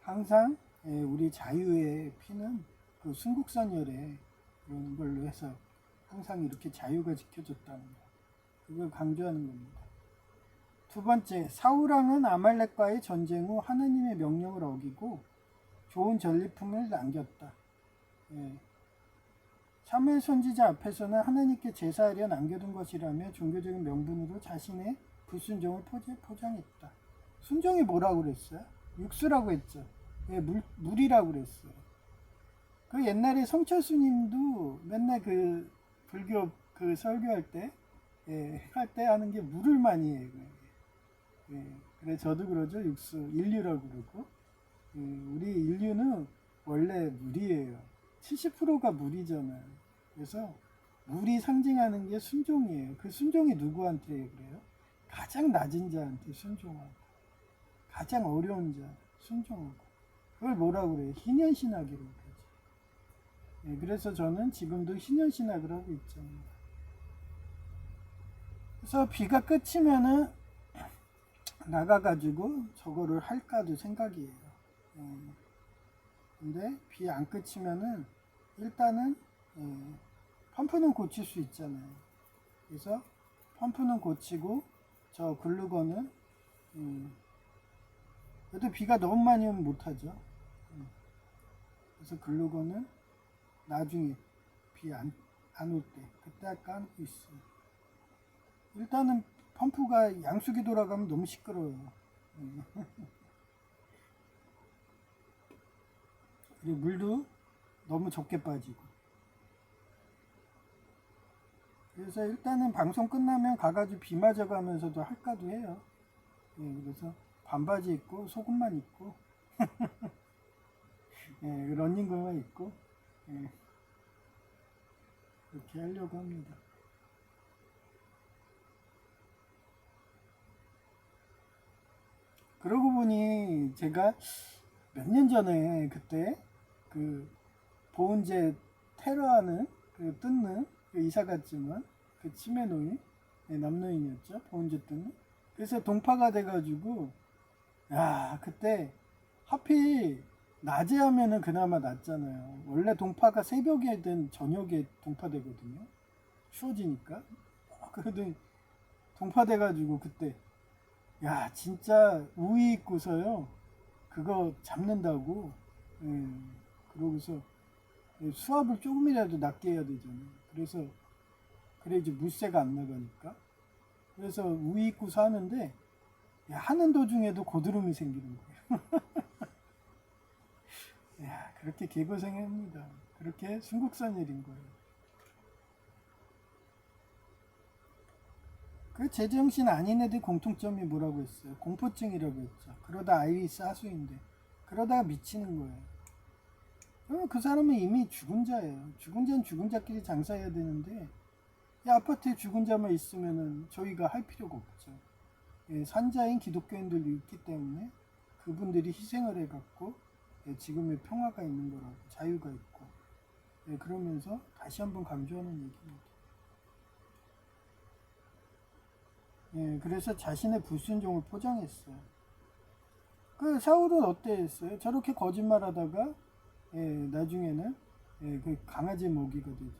항상 우리 자유의 피는 그 순국선열에 그런 걸로 해서 항상 이렇게 자유가 지켜졌다는 거. 그걸 강조하는 겁니다. 두 번째, 사울왕은 아말렉과의 전쟁 후 하나님의 명령을 어기고 좋은 전리품을 남겼다. 사무엘 선지자 앞에서는 하나님께 제사하려 남겨둔 것이라며 종교적인 명분으로 자신의 불순종을 포장했다. 순종이 뭐라고 그랬어요? 육수라고 했죠. 물이라고 그랬어요. 그 옛날에 성철수님도 맨날 그 불교 그 설교할 때 하는 게 물을 많이 해요. 그래 저도 그러죠. 육수 인류라고 그러고 우리 인류는 원래 물이에요. 70%가 물이잖아요. 그래서 물이 상징하는 게 순종이에요. 그 순종이 누구한테 그래요? 가장 낮은 자한테 순종하고 가장 어려운 자 순종하고 그걸 뭐라고 그래요? 희년신학이라고 그러죠. 그래서 저는 지금도 희년신학을 하고 있잖아요. 그래서 비가 그치면은 나가가지고 저거를 할까도 생각이에요. 근데 비 안 그치면은 일단은 펌프는 고칠 수 있잖아요. 그래서 펌프는 고치고 저 글루건은 그래도 비가 너무 많이 오면 못하죠. 그래서 글루건은 나중에 비 안 올 때 그때 할까 하고 있어요. 일단은 펌프가 양수기 돌아가면 너무 시끄러워요. 그리고 물도 너무 적게 빠지고. 그래서 일단은 방송 끝나면 가가지고 비 맞아가면서도 할까도 해요. 그래서 반바지 입고 소금만 입고 러닝구만 입고 그렇게 하려고 합니다. 그러고 보니 제가 몇 년 전에 그때 그 보은제 테러하는 그 뜯는 그 이사 갔지만 그 치매 노인 남노인이었죠. 보은제 뜯는. 그래서 동파가 돼가지고 야 그때 하필 낮에 하면은 그나마 낫잖아요. 원래 동파가 새벽에든 저녁에 동파되거든요. 추워지니까. 그래도 동파돼가지고 그때 야 진짜 우위 있고서요 그거 잡는다고 그러고서 수압을 조금이라도 낮게 해야 되잖아요. 그래서 그래 이제 물새가 안 나가니까 그래서 우위 있고 사는데 하는 도중에도 고드름이 생기는 거예요. 야 그렇게 개고생합니다. 그렇게 순국선열인 거예요. 그 제정신 아닌 애들 공통점이 뭐라고 했어요? 공포증이라고 했죠. 그러다 아이리스 하수인데 그러다가 미치는 거예요. 그러면 그 사람은 이미 죽은 자예요. 죽은 자는 죽은 자끼리 장사해야 되는데 이 아파트에 죽은 자만 있으면은 저희가 할 필요가 없죠. 산자인 기독교인들이 있기 때문에 그분들이 희생을 해갖고 지금의 평화가 있는 거라고 자유가 있고 그러면서 다시 한번 강조하는 얘기입니다. 그래서 자신의 불순종을 포장했어요. 그 사울은 어때 했어요? 저렇게 거짓말하다가 나중에는 그 강아지 먹이가 되죠.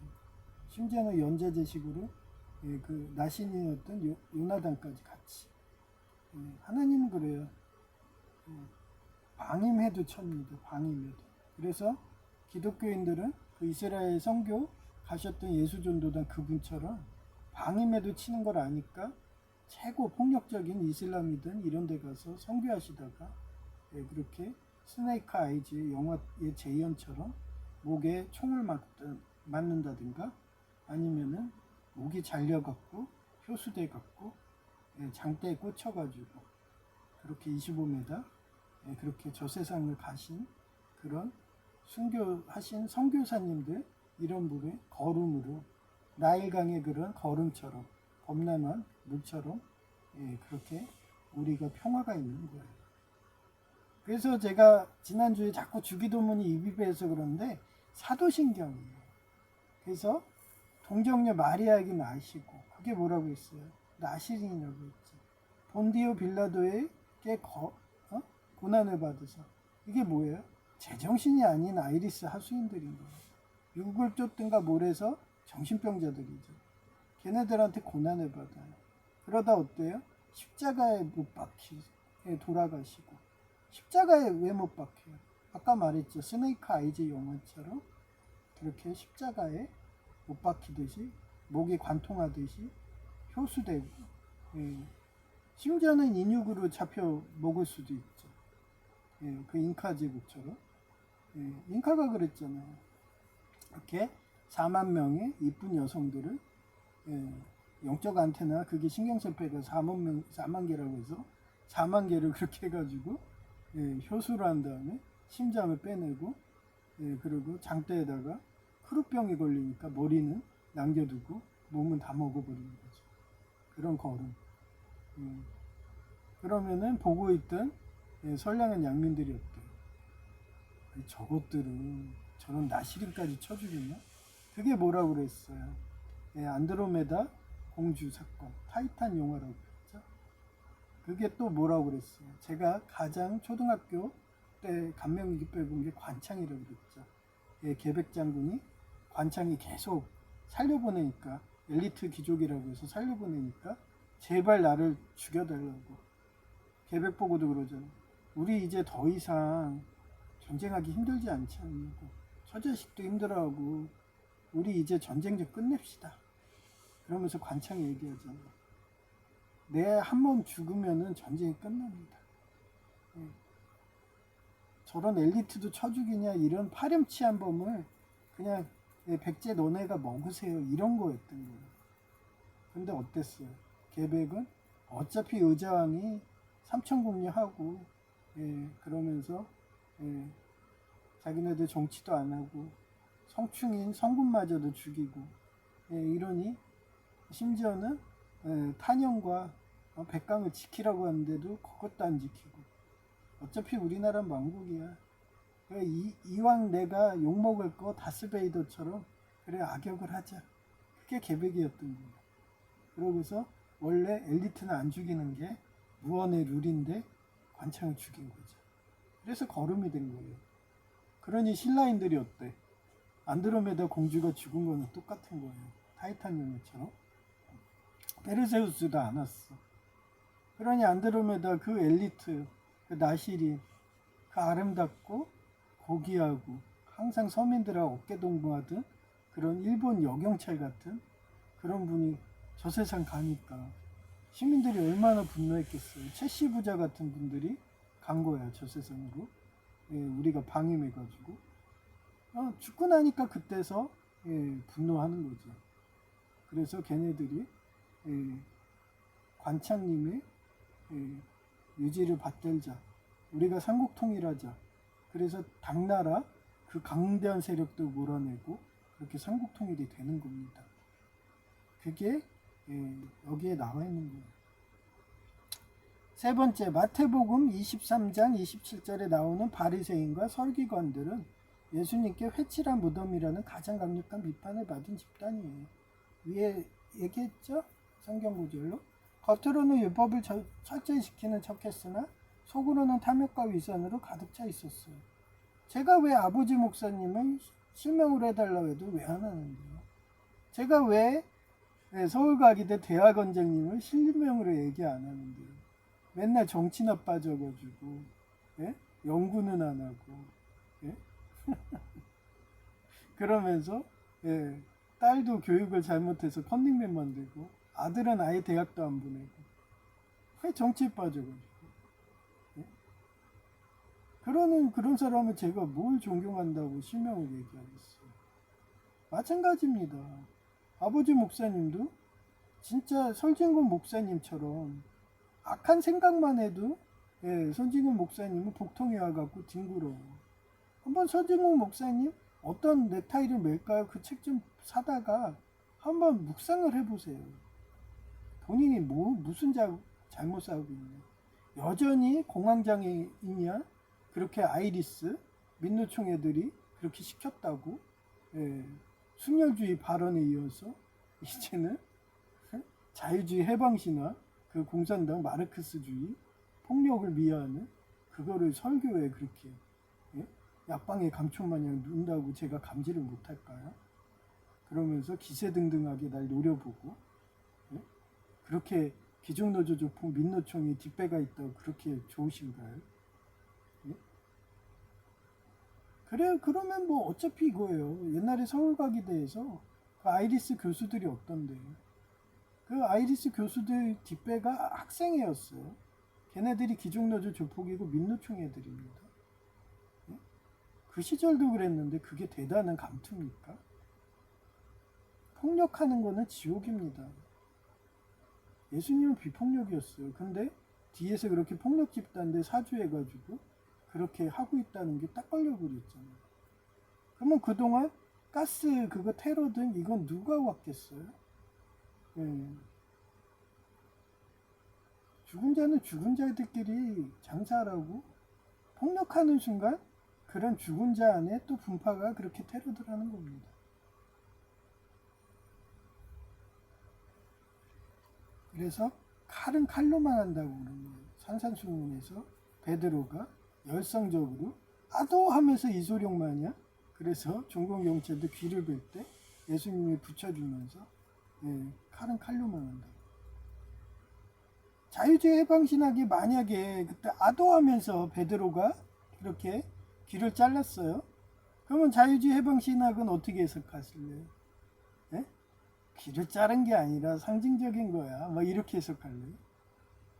심지어는 연자제식으로 그 나신이었던 요나단까지 같이. 하나님은 그래요. 방임해도 칩니다. 방임해도. 그래서 기독교인들은 그 이스라엘 선교 가셨던 예수전도단 그분처럼 방임해도 치는 걸 아니까 최고 폭력적인 이슬람이든 이런 데 가서 선교하시다가 그렇게 스네이크 아이즈 영화의 재현처럼 목에 총을 맞는다든가 아니면은 목이 잘려갖고 효수돼갖고 장대에 꽂혀가지고 그렇게 25m 그렇게 저 세상을 가신 그런 순교하신 선교사님들 이런 분의 걸음으로 나일강의 그런 걸음처럼 범람한 물처럼 그렇게 우리가 평화가 있는 거예요. 그래서 제가 지난주에 자꾸 주기도문이 입이 배서 그런데 사도신경이에요. 그래서 동정녀 마리아에게 나시고, 그게 뭐라고 했어요? 나시린이라고 했지. 본디오 빌라도에게 고난을 받으사. 이게 뭐예요? 제정신이 아닌 아이리스 하수인들인 거예요. 육을 쫓든가 몰에서 정신병자들이죠. 걔네들한테 고난을 받아요. 그러다 어때요? 십자가에 못 박히 돌아가시고. 십자가에 왜 못 박혀요? 아까 말했죠. 스네이크 아이즈 영화처럼 그렇게 십자가에 못 박히듯이 목이 관통하듯이 효수되고, 예. 심지어는 인육으로 잡혀 먹을 수도 있죠. 예. 그 잉카 제국처럼. 예. 잉카가 그랬잖아요. 이렇게 4만 명의 이쁜 여성들을, 예. 영적 안테나 그게 신경쇠폐가 4만 개라고 해서 4만 개를 그렇게 해가지고, 예. 효수를 한 다음에 심장을 빼내고, 예. 그리고 장대에다가 크루병이 걸리니까 머리는 남겨두고 몸은 다 먹어버리는 거죠. 그런 걸음. 그러면은 보고 있던 선량한 양민들이 어때요? 저것들은 저런 나시린까지 쳐주겠냐? 그게 뭐라고 그랬어요? 안드로메다 공주 사건, 타이탄 영화라고 그랬죠. 그게 또 뭐라고 그랬어요? 제가 가장 초등학교 때 감명 깊게 본 게 관창이라고 그랬죠. 계백 장군이 관창이 계속 살려보내니까, 엘리트 귀족이라고 해서 살려보내니까 제발 나를 죽여달라고. 계백 보고도 그러잖아요. 우리 이제 더 이상 전쟁하기 힘들지 않지 않냐고. 저 자식도 힘들어하고 우리 이제 전쟁 좀 끝냅시다. 그러면서 관창이 얘기하잖아요. 내 한 몸 죽으면은 전쟁이 끝납니다. 저런 엘리트도 쳐 죽이냐, 이런 파렴치한 범을 그냥 백제 너네가 먹으세요, 이런 거였던 거예요. 근데 어땠어요? 계백은 어차피 의자왕이 삼천국리하고, 그러면서 자기네들 정치도 안 하고 성충인 성군마저도 죽이고, 이러니 심지어는 탄영과 백강을 지키라고 하는데도 그것도 안 지키고, 어차피 우리나라 망국이야. 이왕 내가 욕먹을 거 다스베이더처럼 그래 악역을 하자. 그게 계백이었던 거예요. 그러고서 원래 엘리트는 안 죽이는 게 무언의 룰인데 관창을 죽인 거죠. 그래서 거름이 된 거예요. 그러니 신라인들이 어때? 안드로메다 공주가 죽은 거는 똑같은 거예요. 타이탄 영화처럼. 베르세우스도 안 왔어. 그러니 안드로메다 그 엘리트, 그 나시린, 그 아름답고 고귀하고 항상 서민들하고 어깨동무하던 그런 일본 여경찰 같은 그런 분이 저 세상 가니까 시민들이 얼마나 분노했겠어요. 최씨 부자 같은 분들이 간 거야, 저 세상으로. 우리가 방임해가지고 죽고 나니까 그때서 분노하는 거죠. 그래서 걔네들이 관창님의 유지를 받들자, 우리가 삼국통일하자. 그래서 당나라 그 강대한 세력도 몰아내고 그렇게 삼국통일이 되는 겁니다. 그게 여기에 나와 있는 거예요. 세 번째, 마태복음 23장 27절에 나오는 바리새인과 서기관들은 예수님께 회칠한 무덤이라는 가장 강력한 비판을 받은 집단이에요. 위에 얘기했죠? 성경 구절로. 겉으로는 율법을 철저히 지키는 척했으나 속으로는 탐욕과 위선으로 가득 차 있었어요. 제가 왜 아버지 목사님을 실명으로 해달라고 해도 왜 안 하는데요? 제가 왜 서울과기대 대학원장님을 실명으로 얘기 안 하는데요? 맨날 정치나 빠져가지고, 연구는 안 하고, 그러면서 딸도 교육을 잘못해서 펀딩맨 만들고, 아들은 아예 대학도 안 보내고, 왜 정치에 빠져가지고? 그런 사람을 제가 뭘 존경한다고 실명을 얘기하겠어요. 마찬가지입니다. 아버지 목사님도 진짜 설진곤 목사님처럼 악한 생각만 해도 설진곤 목사님은 복통이 와갖고 뒹굴어요. 한번 설진곤 목사님 어떤 넥타이를 맬까요? 그 책 좀 사다가 한번 묵상을 해보세요. 본인이 무슨 잘못 싸우고 있냐. 여전히 공황장애 있냐? 그렇게 아이리스 민노총 애들이 그렇게 시켰다고 순혈주의 발언에 이어서 이제는 자유주의 해방신화, 그 공산당 마르크스주의 폭력을 미화하는 그거를 설교에 그렇게 약방의 감초 마냥 눈다고 제가 감지를 못할까요? 그러면서 기세등등하게 날 노려보고 그렇게 기종노조 조폭 민노총이 뒷배가 있다고 그렇게 좋으신가요? 그래 그러면 뭐 어차피 이거예요. 옛날에 서울과기대에서 그 아이리스 교수들이 없던데 그 아이리스 교수들 뒷배가 학생이었어요. 걔네들이 기종노조 조폭이고 민노총 애들입니다. 그 시절도 그랬는데 그게 대단한 감투입니까? 폭력하는 거는 지옥입니다. 예수님은 비폭력이었어요. 근데 뒤에서 그렇게 폭력 집단들 사주해가지고 그렇게 하고 있다는 게 딱 걸려버렸잖아요. 그러면 그동안 가스 그거 테러든 이건 누가 왔겠어요? 죽은 자는 죽은 자들끼리 장사하라고 폭력하는 순간 그런 죽은 자 안에 또 분파가 그렇게 테러들 하는 겁니다. 그래서 칼은 칼로만 한다고 그러는 거예요. 산산수훈에서 베드로가 열성적으로 아도 하면서 이소룡 마냥 그래서 종공경찰도 귀를 뵐 때 예수님이 붙여주면서 칼은 칼로만 한다. 자유주의 해방신학이 만약에 그때 아도하면서 베드로가 그렇게 귀를 잘랐어요. 그러면 자유주의 해방신학은 어떻게 해석하실래요? 네? 귀를 자른 게 아니라 상징적인 거야. 뭐 이렇게 해석할래요?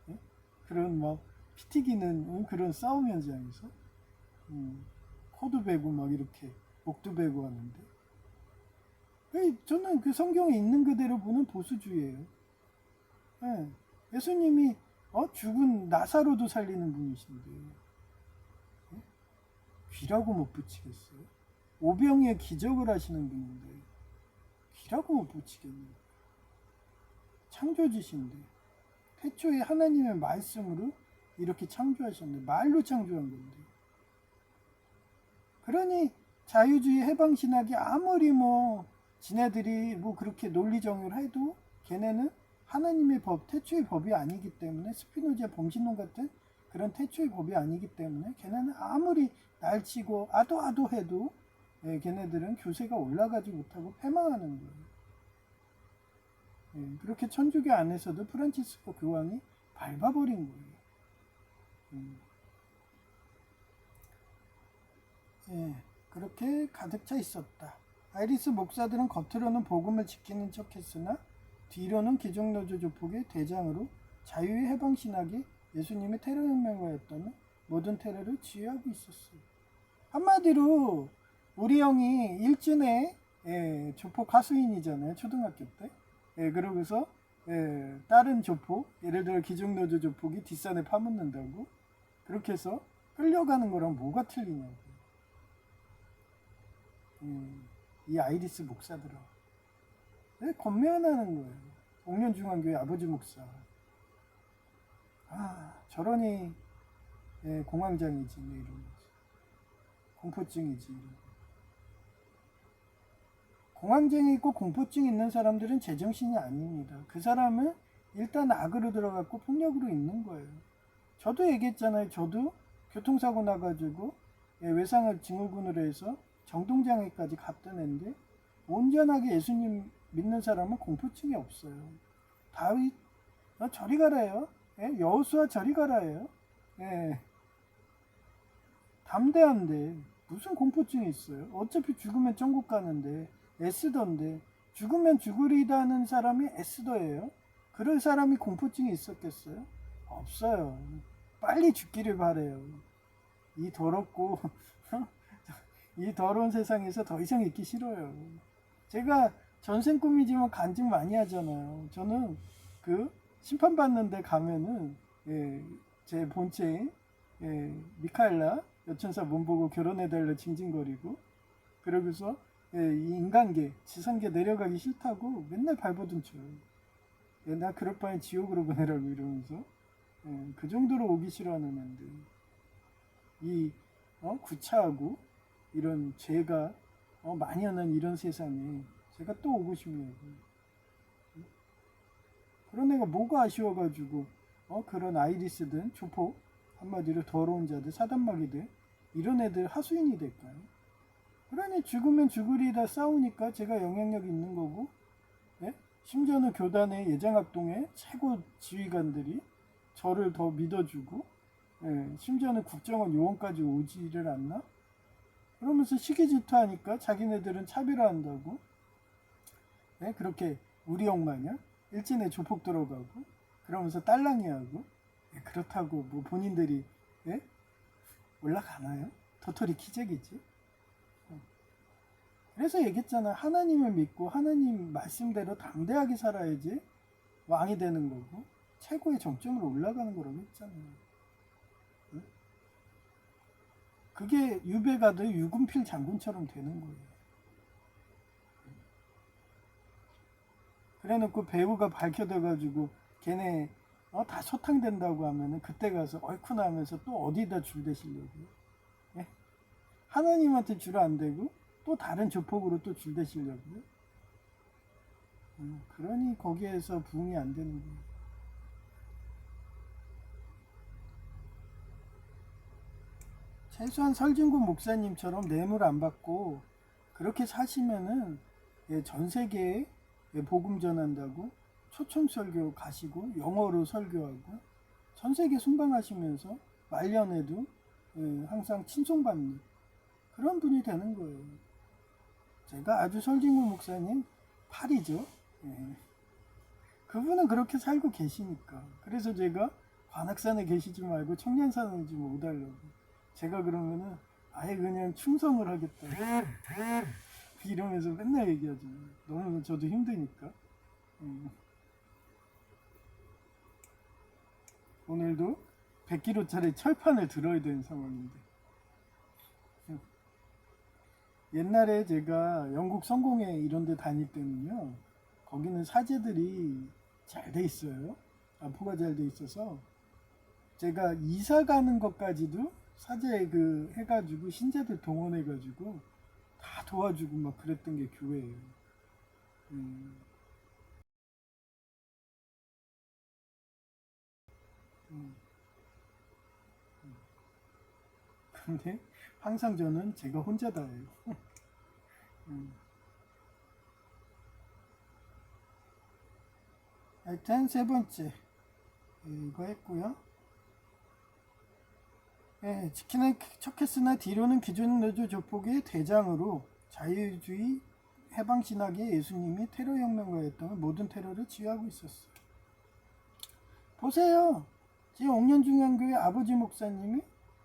네? 그런 뭐 피 튀기는 그런 싸움 현장에서 코도 베고 막 이렇게 목도 베고 하는데 저는 그 성경에 있는 그대로 보는 보수주의예요. 네. 예수님이 죽은 나사로도 살리는 분이신데 귀라고 못 붙이겠어요? 오병이의 기적을 하시는 분인데 귀라고 못 붙이겠네요. 창조주신데 태초에 하나님의 말씀으로 이렇게 창조하셨는데 말로 창조한 건데 그러니 자유주의 해방신학이 아무리 뭐 지네들이 뭐 그렇게 논리정연을 해도 걔네는 하나님의 법, 태초의 법이 아니기 때문에 스피노자 범신론 같은 그런 태초의 법이 아니기 때문에 걔네는 아무리 날치고 아도 해도 걔네들은 교세가 올라가지 못하고 패망하는 거예요. 그렇게 천주교 안에서도 프란치스코 교황이 밟아버린 거예요. 그렇게 가득 차 있었다. 아이리스 목사들은 겉으로는 복음을 지키는 척했으나 뒤로는 기종노조 조폭의 대장으로 자유의 해방신학이 예수님의 테러혁명가였다는 모든 테러를 지휘하고 있었어요. 한마디로 우리 형이 일진의 조폭 하수인이잖아요. 초등학교 때. 그러고서 다른 조폭, 예를 들어 기종노조 조폭이 뒷산에 파묻는다고 그렇게 해서 끌려가는 거랑 뭐가 틀리냐고. 이 아이리스 목사들은 건면하는 거예요. 옥년중앙교회 아버지 목사. 저러니 공황장애지 뭐 이러면서 공포증이지. 공황장애 있고 공포증 있는 사람들은 제정신이 아닙니다. 그 사람은 일단 악으로 들어갔고 폭력으로 있는 거예요. 저도 얘기했잖아요. 저도 교통사고 나가지고 외상을 증후군으로 해서 정동장애까지 갔던 애인데 온전하게 예수님 믿는 사람은 공포증이 없어요. 다윗 저리 가라요. 여호수아 저리 가라요. 담대한데 무슨 공포증이 있어요. 어차피 죽으면 천국 가는데 애쓰던데 죽으면 죽으리다는 사람이 애쓰더예요. 그럴 사람이 공포증이 있었겠어요? 없어요. 빨리 죽기를 바래요. 이 더럽고 이 더러운 세상에서 더 이상 있기 싫어요. 제가 전생 꿈이지만 간증 많이 하잖아요. 저는 그 심판받는데 가면은 제 본체인 미카엘라 여천사 몸보고 결혼해달라 징징거리고 그러고서 이 인간계 지상계 내려가기 싫다고 맨날 발버둥 쳐요. 나 그럴 바엔 지옥으로 보내라고 이러면서 그 정도로 오기 싫어하는 애인데 이 구차하고 이런 죄가 마녀는 이런 세상에 제가 또 오고 싶냐고. 그런 애가 뭐가 아쉬워가지고 그런 아이리스든 조폭, 한마디로 더러운 자들, 사단마귀들, 이런 애들 하수인이 될까요? 그러니 죽으면 죽으리다 싸우니까 제가 영향력이 있는 거고, 예? 심지어는 교단의 예장학동의 최고 지휘관들이 저를 더 믿어주고, 예, 심지어는 국정원 요원까지 오지를 않나? 그러면서 시기질투하니까 자기네들은 차별화한다고, 예? 그렇게 우리 형마냥 일진에 조폭 들어가고 그러면서 딸랑이하고, 예, 그렇다고 뭐 본인들이, 예? 올라가나요? 도토리 키재기지. 그래서 얘기했잖아. 하나님을 믿고 하나님 말씀대로 담대하게 살아야지 왕이 되는 거고 최고의 정점으로 올라가는 거라고 했잖아요. 그게 유배가도 유금필 장군처럼 되는 거예요. 그래놓고 배우가 밝혀져가지고 걔네 다 소탕된다고 하면은 그때 가서 얼쿠나 하면서 또 어디다 줄 대시려고요? 예? 하나님한테 줄 안 대고 또 다른 조폭으로 또 줄 대시려고요? 그러니 거기에서 부응이 안 되는 거예요. 최소한 설진구 목사님처럼 뇌물 안 받고 그렇게 사시면은, 예, 전 세계에, 예, 복음 전한다고 초청 설교 가시고 영어로 설교하고 전 세계 순방하시면서 말년에도, 예, 항상 친송받는 그런 분이 되는 거예요. 제가 아주 설진구 목사님 팔이죠. 예. 그분은 그렇게 살고 계시니까. 그래서 제가 관악산에 계시지 말고 청년산에 좀 오달라고. 제가 그러면은 아예 그냥 충성을 하겠다. 이러면서 맨날 얘기하죠. 너무 저도 힘드니까. 오늘도 100kg짜리 철판을 들어야 되는 상황인데. 옛날에 제가 영국 성공회 이런 데 다닐 때는요. 거기는 사제들이 잘 돼 있어요. 안포가 잘 돼 있어서 제가 이사 가는 것까지도 사제 그 해가지고 신자들 동원해가지고 다 도와주고 막 그랬던 게 교회예요. 음, 음. 근데 항상 저는 제가 혼자 다 해요. 음. 하여튼 세 번째, 이거 했고요. 예, 지키는 척했으나 뒤로는 기존 노조 조폭의 대장으로 자유주의 해방신학의 예수님이 테러혁명과 했던 모든 테러를 지휘하고 있었어요. 보세요. 지금 옥년중앙교회 아버지 목사님이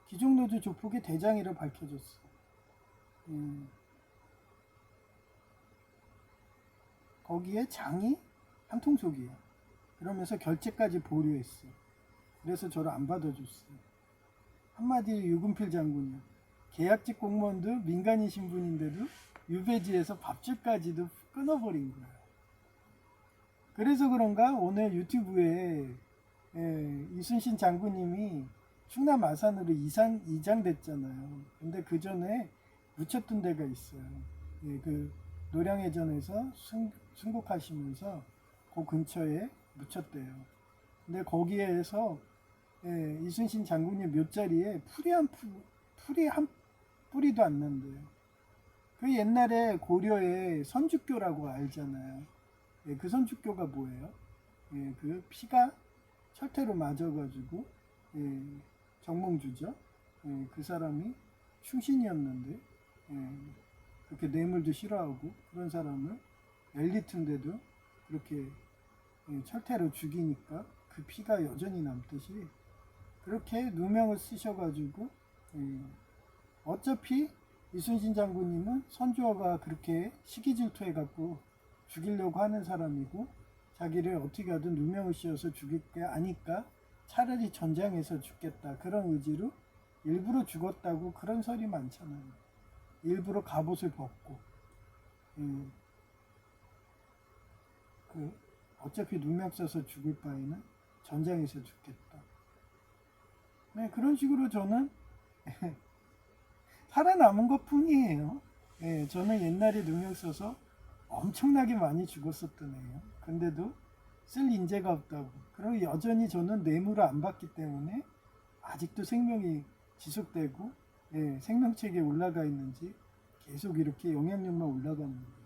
기종노조 조폭의 대장이라 밝혀졌어. 거기에 장이 한통속이야. 그러면서 결제까지 보류했어. 그래서 저를 안 받아줬어. 한마디로 유금필 장군이야. 계약직 공무원도 민간이신 분인데도 유배지에서 밥줄까지도 끊어버린 거야. 그래서 그런가 오늘 유튜브에, 이순신 장군님이 충남 아산으로 이장됐잖아요. 근데 그 전에 묻혔던 데가 있어요. 예, 그 노량해전에서 순국하시면서 그 근처에 묻혔대요. 근데 거기에서, 예, 이순신 장군님 묘자리에 풀이 한 뿌리도 안 난대요. 그 옛날에 고려에 선주교라고 알잖아요. 예, 그 선주교가 뭐예요? 예, 그 피가 철퇴로 맞아가지고, 예, 정몽주죠. 예, 그 사람이 충신이었는데, 예, 그렇게 뇌물도 싫어하고 그런 사람을 엘리트인데도 그렇게, 예, 철퇴로 죽이니까 그 피가 여전히 남듯이 그렇게 누명을 쓰셔가지고, 예, 어차피 이순신 장군님은 선조가 그렇게 시기 질투해갖고 죽이려고 하는 사람이고 자기를 어떻게 하든 누명을 씌워서 죽일 게 아니까 차라리 전장에서 죽겠다 그런 의지로 일부러 죽었다고 그런 설이 많잖아요. 일부러 갑옷을 벗고, 음, 그 어차피 누명 써서 죽을 바에는 전장에서 죽겠다. 네, 그런 식으로 저는 살아남은 것 뿐이에요. 예, 저는 옛날에 능력 써서 엄청나게 많이 죽었었던 애예요. 근데도 쓸 인재가 없다고. 그리고 여전히 저는 뇌물을 안 받기 때문에 아직도 생명이 지속되고 생명체계에 올라가 있는지 계속 이렇게 영향력만 올라가는 거예요.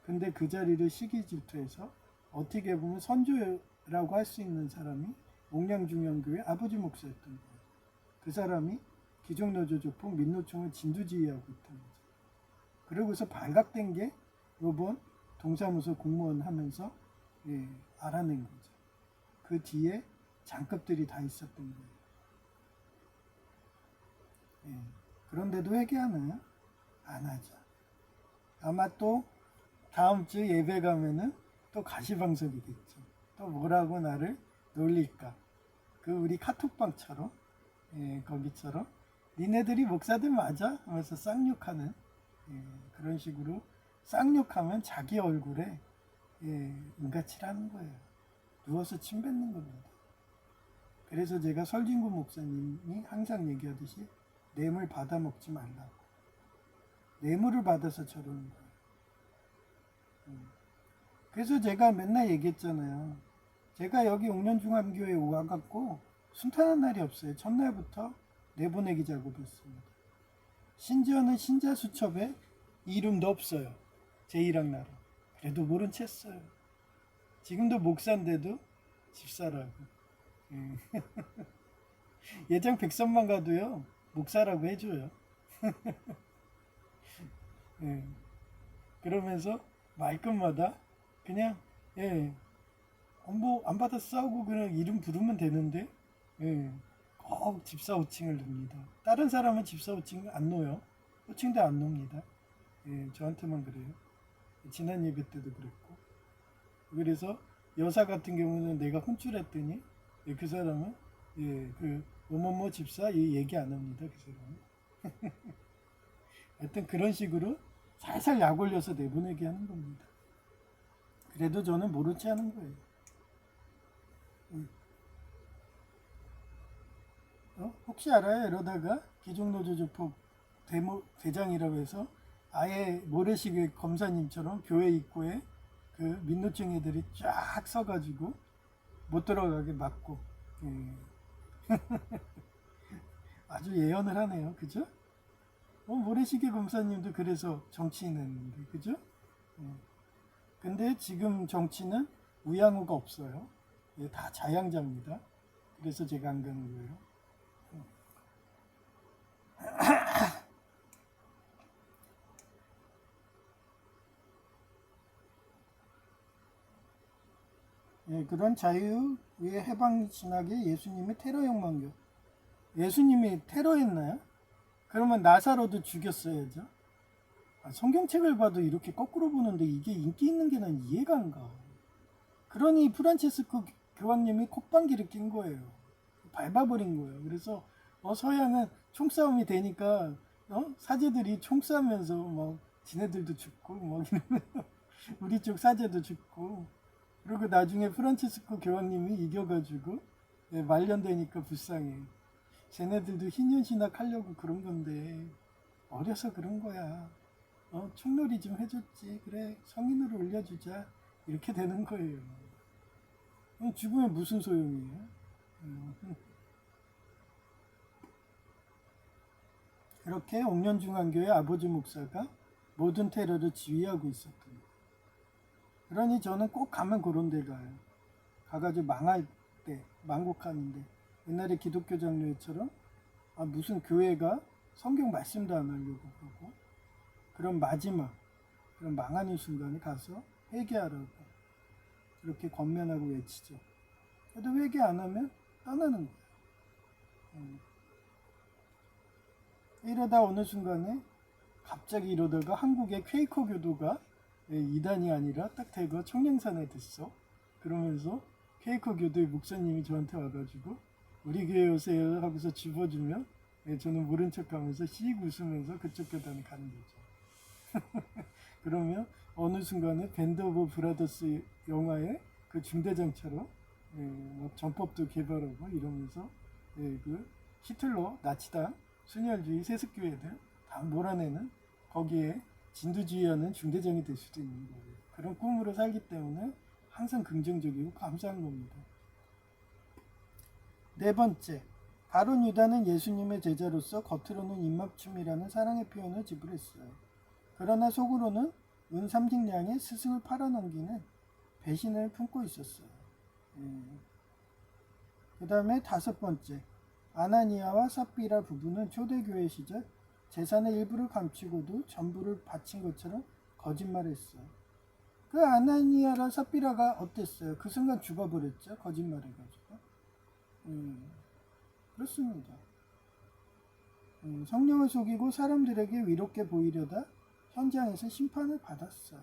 근데 그 자리를 시기 질투해서 어떻게 보면 선조라고 할 수 있는 사람이 옥량중앙교회 아버지 목사였던 거예요. 그 사람이 기종노조조폭 민노총을 진두지휘하고 있던 거죠. 그러고서 발각된 게 요번 동사무소 공무원 하면서 알아낸 거죠. 그 뒤에 장급들이 다 있었던 거예요. 그런데도 회개하나요? 안 하죠. 아마 또 다음 주 예배 가면은 또 가시방석이겠죠. 또 뭐라고 나를 놀릴까? 그 우리 카톡방처럼 거기처럼 니네들이 목사들 맞아? 하면서 쌍욕하는 그런 식으로 쌍욕하면 자기 얼굴에 은가치라는 거예요. 누워서 침 뱉는 겁니다. 그래서 제가 설진구 목사님이 항상 얘기하듯이 뇌물 받아 먹지 말라고. 뇌물을 받아서 저러는 거예요. 그래서 제가 맨날 얘기했잖아요. 제가 여기 옥년중앙교회에 와갖고 순탄한 날이 없어요. 첫날부터 내보내기 작업했습니다. 심지어는 신자 수첩에 이름도 없어요. 제1학 나라. 그래도 모른 채 했어요. 지금도 목사인데도 집사라고. 예장 백선만 가도요 목사라고 해줘요. 그러면서 말끝마다 그냥 뭐 안 받아서 싸우고 그냥 이름 부르면 되는데 꼭 집사 호칭을 넣습니다. 다른 사람은 집사 호칭 안 넣어요. 호칭도 안 넣습니다. 저한테만 그래요. 지난 예배 때도 그랬고. 그래서 여사 같은 경우는 내가 혼쭐했더니 그 사람은 그 뭐뭐뭐 집사 이 얘기 안 합니다. 그 사람은. 하여튼 그런 식으로 살살 약 올려서 내보내게 하는 겁니다. 그래도 저는 모른 체 하는 거예요. 혹시 알아요? 이러다가 기종노조조폭 대장이라고 해서 아예 모래시계 검사님처럼 교회 입구에 그 민노총 애들이 쫙 서가지고 못 들어가게 막고 아주 예언을 하네요. 그죠? 모래시계 검사님도 그래서 정치인 했는데 그죠? 근데 지금 정치는 우양우가 없어요. 다 자양자입니다. 그래서 제가 안 가는 거예요. 그런 자유의 해방 신학의 예수님의 테러 욕망교. 예수님이 테러했나요? 그러면 나사로도 죽였어야죠. 성경책을 봐도 이렇게 거꾸로 보는데 이게 인기 있는 게 난 이해가 안 가. 그러니 프란체스코 교황님이 콧방귀를 낀 거예요. 밟아버린 거예요. 그래서 서양은 총싸움이 되니까 사제들이 총 쏴면서 막 지네들도 죽고 막 이러면서 우리 쪽 사제도 죽고 그리고 나중에 프란체스코 교황님이 이겨가지고 말년되니까 불쌍해. 쟤네들도 희년신학 하려고 그런 건데 어려서 그런 거야. 총놀이 좀 해줬지. 그래 성인으로 올려주자. 이렇게 되는 거예요. 죽으면 무슨 소용이에요? 그렇게 옥년중앙교회 아버지 목사가 모든 테러를 지휘하고 있었던 거예요. 그러니 저는 꼭 가면 그런 데 가요. 가가지고 망할 때, 망곡하는데 옛날에 기독교 장로회처럼 무슨 교회가 성경 말씀도 안 하려고 하고 그런 마지막 그런 망하는 순간에 가서 회개하라고 그렇게 권면하고 외치죠. 그래도 회개 안 하면 떠나는 거예요. 이러다 어느 순간에 갑자기 이러다가 한국의 퀘이커 교도가 이단이 아니라 딱 대거 청량산에 됐어. 그러면서 퀘이커 교도의 목사님이 저한테 와가지고 우리 교회 오세요 하고서 집어주면 저는 모른 척하면서 씩 웃으면서 그쪽 교단에 가는 거죠. 그러면 어느 순간에 밴드 오브 브라더스 영화의 그 중대장처럼 전법도 개발하고 이러면서 그 히틀러 나치당 순혈주의 세습교회들 다 몰아내는 거기에 진두지휘하는 중대장이 될 수도 있는 거예요. 그런 꿈으로 살기 때문에 항상 긍정적이고 감사한 겁니다. 네 번째, 가룟 유다는 예수님의 제자로서 겉으로는 입맞춤이라는 사랑의 표현을 지불했어요. 그러나 속으로는 은 30냥에 스승을 팔아넘기는 배신을 품고 있었어요. 그 다음에 다섯 번째, 아나니아와 삽비라 부부는 초대교회 시절 재산의 일부를 감추고도 전부를 바친 것처럼 거짓말했어요. 그 아나니아랑 삽비라가 어땠어요? 그 순간 죽어버렸죠. 거짓말해가지고. 그렇습니다. 성령을 속이고 사람들에게 위롭게 보이려다 현장에서 심판을 받았어요.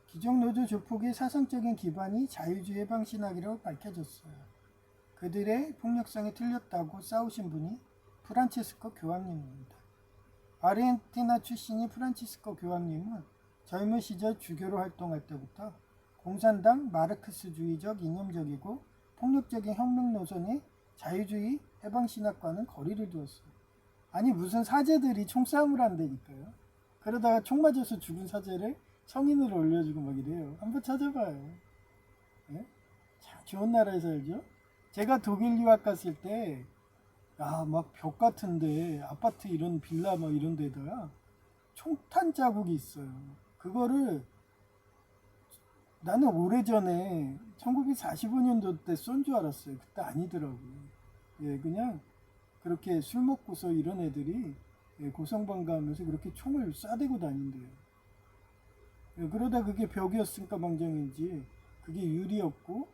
기적노조 조폭의 사상적인 기반이 자유주의 해방신학이라고 밝혀졌어요. 그들의 폭력성에 틀렸다고 싸우신 분이 프란치스코 교황님입니다. 아르헨티나 출신이 프란치스코 교황님은 젊은 시절 주교로 활동할 때부터 공산당 마르크스주의적 이념적이고 폭력적인 혁명 노선의 자유주의 해방신학과는 거리를 두었어요. 아니 무슨 사제들이 총싸움을 한다니까요. 그러다가 총 맞아서 죽은 사제를 성인으로 올려주고 막 이래요. 한번 찾아봐요. 네? 참 좋은 나라에 살죠. 제가 독일 유학 갔을 때 막 벽 같은데 아파트 이런 빌라 막 이런 데다가 총탄 자국이 있어요. 그거를 나는 오래전에 1945년도 때 쏜 줄 알았어요. 그때 아니더라고요. 예, 그냥 그렇게 술 먹고서 이런 애들이 고성방가하면서 그렇게 총을 쏴대고 다닌대요. 예, 그러다 그게 벽이었으니까 망정인지 그게 유리였고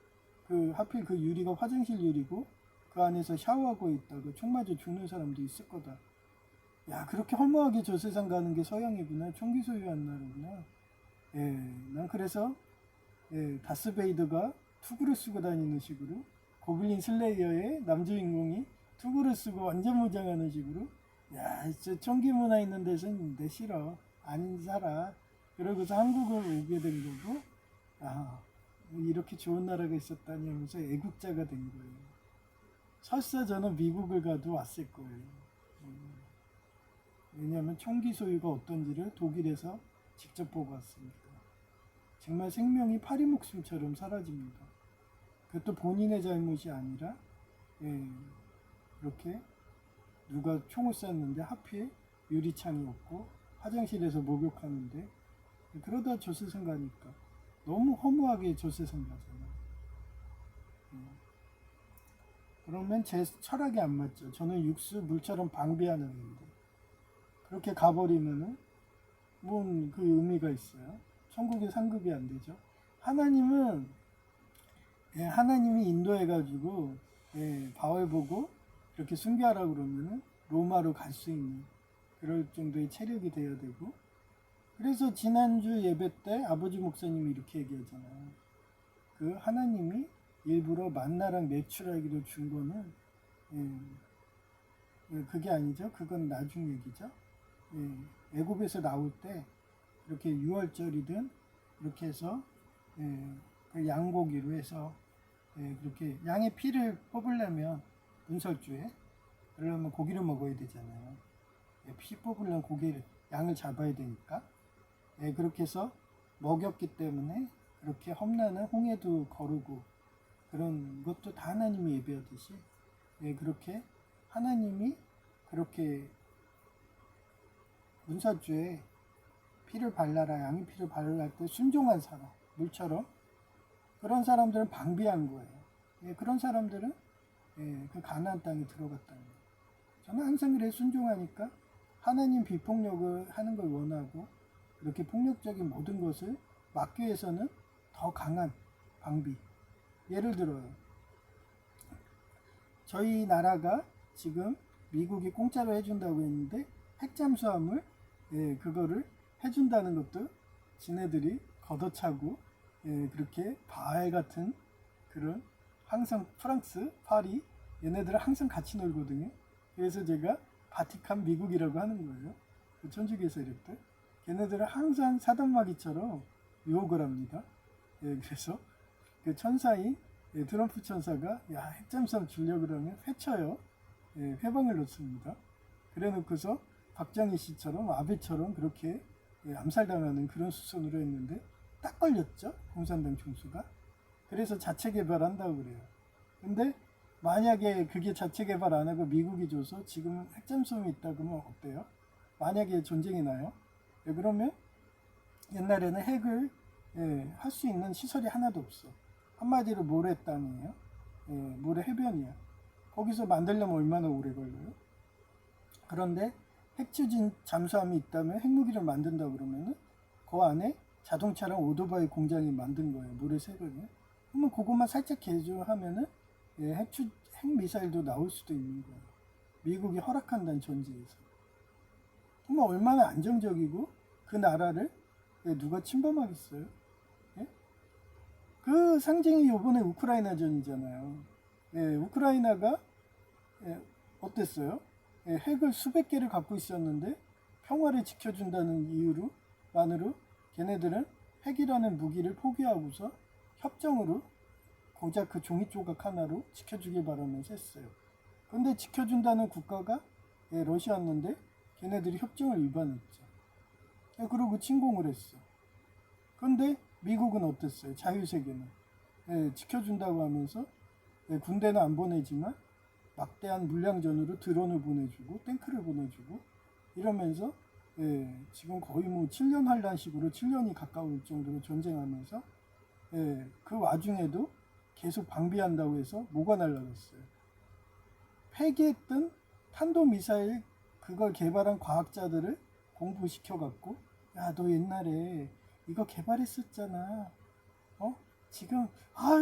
하필 그 유리가 화장실 유리고 그 안에서 샤워하고 있다가 총 맞아 죽는 사람도 있을 거다. 야, 그렇게 허무하게 저 세상 가는 게 서양이구나. 총기 소유한 나라구나. 예, 난 그래서 다스베이더가 투구를 쓰고 다니는 식으로 고블린 슬레이어의 남주인공이 투구를 쓰고 완전 무장하는 식으로 야, 저 총기 문화 있는 데서는 내 싫어. 안 살아. 그러고서 한국을 오게 된 거고 이렇게 좋은 나라가 있었다니 하면서 애국자가 된 거예요. 설사 저는 미국을 가도 왔을 거예요. 왜냐하면 총기 소유가 어떤지를 독일에서 직접 보고 왔으니까. 정말 생명이 파리 목숨처럼 사라집니다. 그것도 본인의 잘못이 아니라 그렇게 누가 총을 쐈는데 하필 유리창이 없고 화장실에서 목욕하는데 그러다 저세상 가니까 너무 허무하게 저세상 가잖아요. 그러면 제 철학이 안 맞죠. 저는 육수 물처럼 방비하는 건데 그렇게 가버리면은 뭔 그 의미가 있어요. 천국의 상급이 안 되죠. 하나님은 하나님이 인도해가지고 바울 보고 이렇게 순교하라고 그러면은 로마로 갈 수 있는 그럴 정도의 체력이 돼야 되고 그래서 지난주 예배 때 아버지 목사님이 이렇게 얘기하잖아요. 그 하나님이 일부러 만나랑 매출하기로 준 거는 그게 아니죠. 그건 나중 얘기죠. 애굽에서 나올 때 이렇게 6월절이든 이렇게 해서 그 양고기로 해서 그렇게 양의 피를 뽑으려면 운설주에 그러려면 고기를 먹어야 되잖아요. 피 뽑으려면 양을 잡아야 되니까 그렇게 해서 먹였기 때문에 그렇게 험난한 홍해도 거르고 그런 것도 다 하나님이 예배하듯이 그렇게 하나님이 그렇게 문사주에 피를 발라라 양의 피를 발랄 때 순종한 사람 물처럼 그런 사람들은 방비한 거예요. 그런 사람들은 그 가나안 땅에 들어갔다는 거예요. 저는 항상 그래 순종하니까 하나님 비폭력을 하는 걸 원하고 그렇게 폭력적인 모든 것을 막기 위해서는 더 강한 방비. 예를 들어요. 저희 나라가 지금 미국이 공짜로 해준다고 했는데 핵잠수함을 그거를 해준다는 것도 지네들이 걷어차고 그렇게 바알 같은 그런 항상 프랑스, 파리 얘네들은 항상 같이 놀거든요. 그래서 제가 바티칸 미국이라고 하는 거예요. 그 천주교 세력들. 걔네들은 항상 사단마귀처럼 유혹을 합니다. 그래서 그 천사인 트럼프 천사가 야 핵잠수함 주려 그러면 회쳐요. 회방을 놓습니다. 그래놓고서 박정희 씨처럼 아베처럼 그렇게 암살당하는 그런 수순으로 했는데 딱 걸렸죠. 공산당 총수가. 그래서 자체 개발한다고 그래요. 근데 만약에 그게 자체 개발 안 하고 미국이 줘서 지금 핵잠수함이 있다 그러면 어때요? 만약에 전쟁이 나요? 그러면 옛날에는 핵을 할 수 있는 시설이 하나도 없어. 한마디로 모래 땅이에요. 모래 해변이야. 거기서 만들려면 얼마나 오래 걸려요? 그런데 핵추진 잠수함이 있다면 핵무기를 만든다 그러면은 그 안에 자동차랑 오토바이 공장이 만든 거예요. 모래세변에. 그러면 그것만 살짝 개조하면은 핵미사일도 나올 수도 있는 거예요. 미국이 허락한다는 전제에서. 그러면 얼마나 안정적이고 그 나라를 누가 침범하겠어요? 예? 그 상징이 요번에 우크라이나전이잖아요. 우크라이나가 어땠어요? 핵을 수백 개를 갖고 있었는데 평화를 지켜준다는 이유로만으로 걔네들은 핵이라는 무기를 포기하고서 협정으로 고작 그 종이 조각 하나로 지켜주길 바라면서 했어요. 근데 지켜준다는 국가가 러시아였는데 걔네들이 협정을 위반했죠. 그러고 침공을 했어. 근데 미국은 어땠어요? 자유세계는 지켜준다고 하면서 군대는 안 보내지만 막대한 물량전으로 드론을 보내주고 탱크를 보내주고 이러면서 지금 거의 뭐 7년 환란식으로 7년이 가까울 정도로 전쟁하면서 그 와중에도 계속 방비한다고 해서 뭐가 날라갔어요? 폐기했던 탄도미사일 그걸 개발한 과학자들을 공부시켜갖고 야 너 옛날에 이거 개발했었잖아. 지금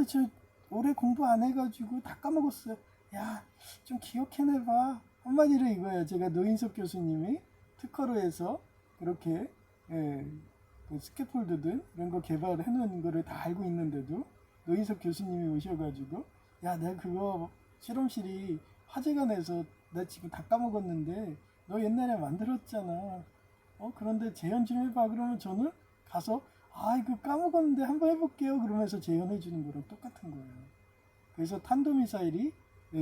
저 올해 공부 안 해가지고 다 까먹었어요. 야 좀 기억해내봐. 한마디로 이거예요. 제가 노인석 교수님이 특허로 해서 그렇게 그 스캐폴드든 이런 거 개발해 놓은 거를 다 알고 있는데도 노인석 교수님이 오셔가지고 야 내가 그거 실험실이 화재가 나서 나 지금 다 까먹었는데 너 옛날에 만들었잖아. 그런데 재현 좀 해봐. 그러면 저는 가서 이거 까먹었는데 한번 해볼게요. 그러면서 재현해 주는 거랑 똑같은 거예요. 그래서 탄도미사일이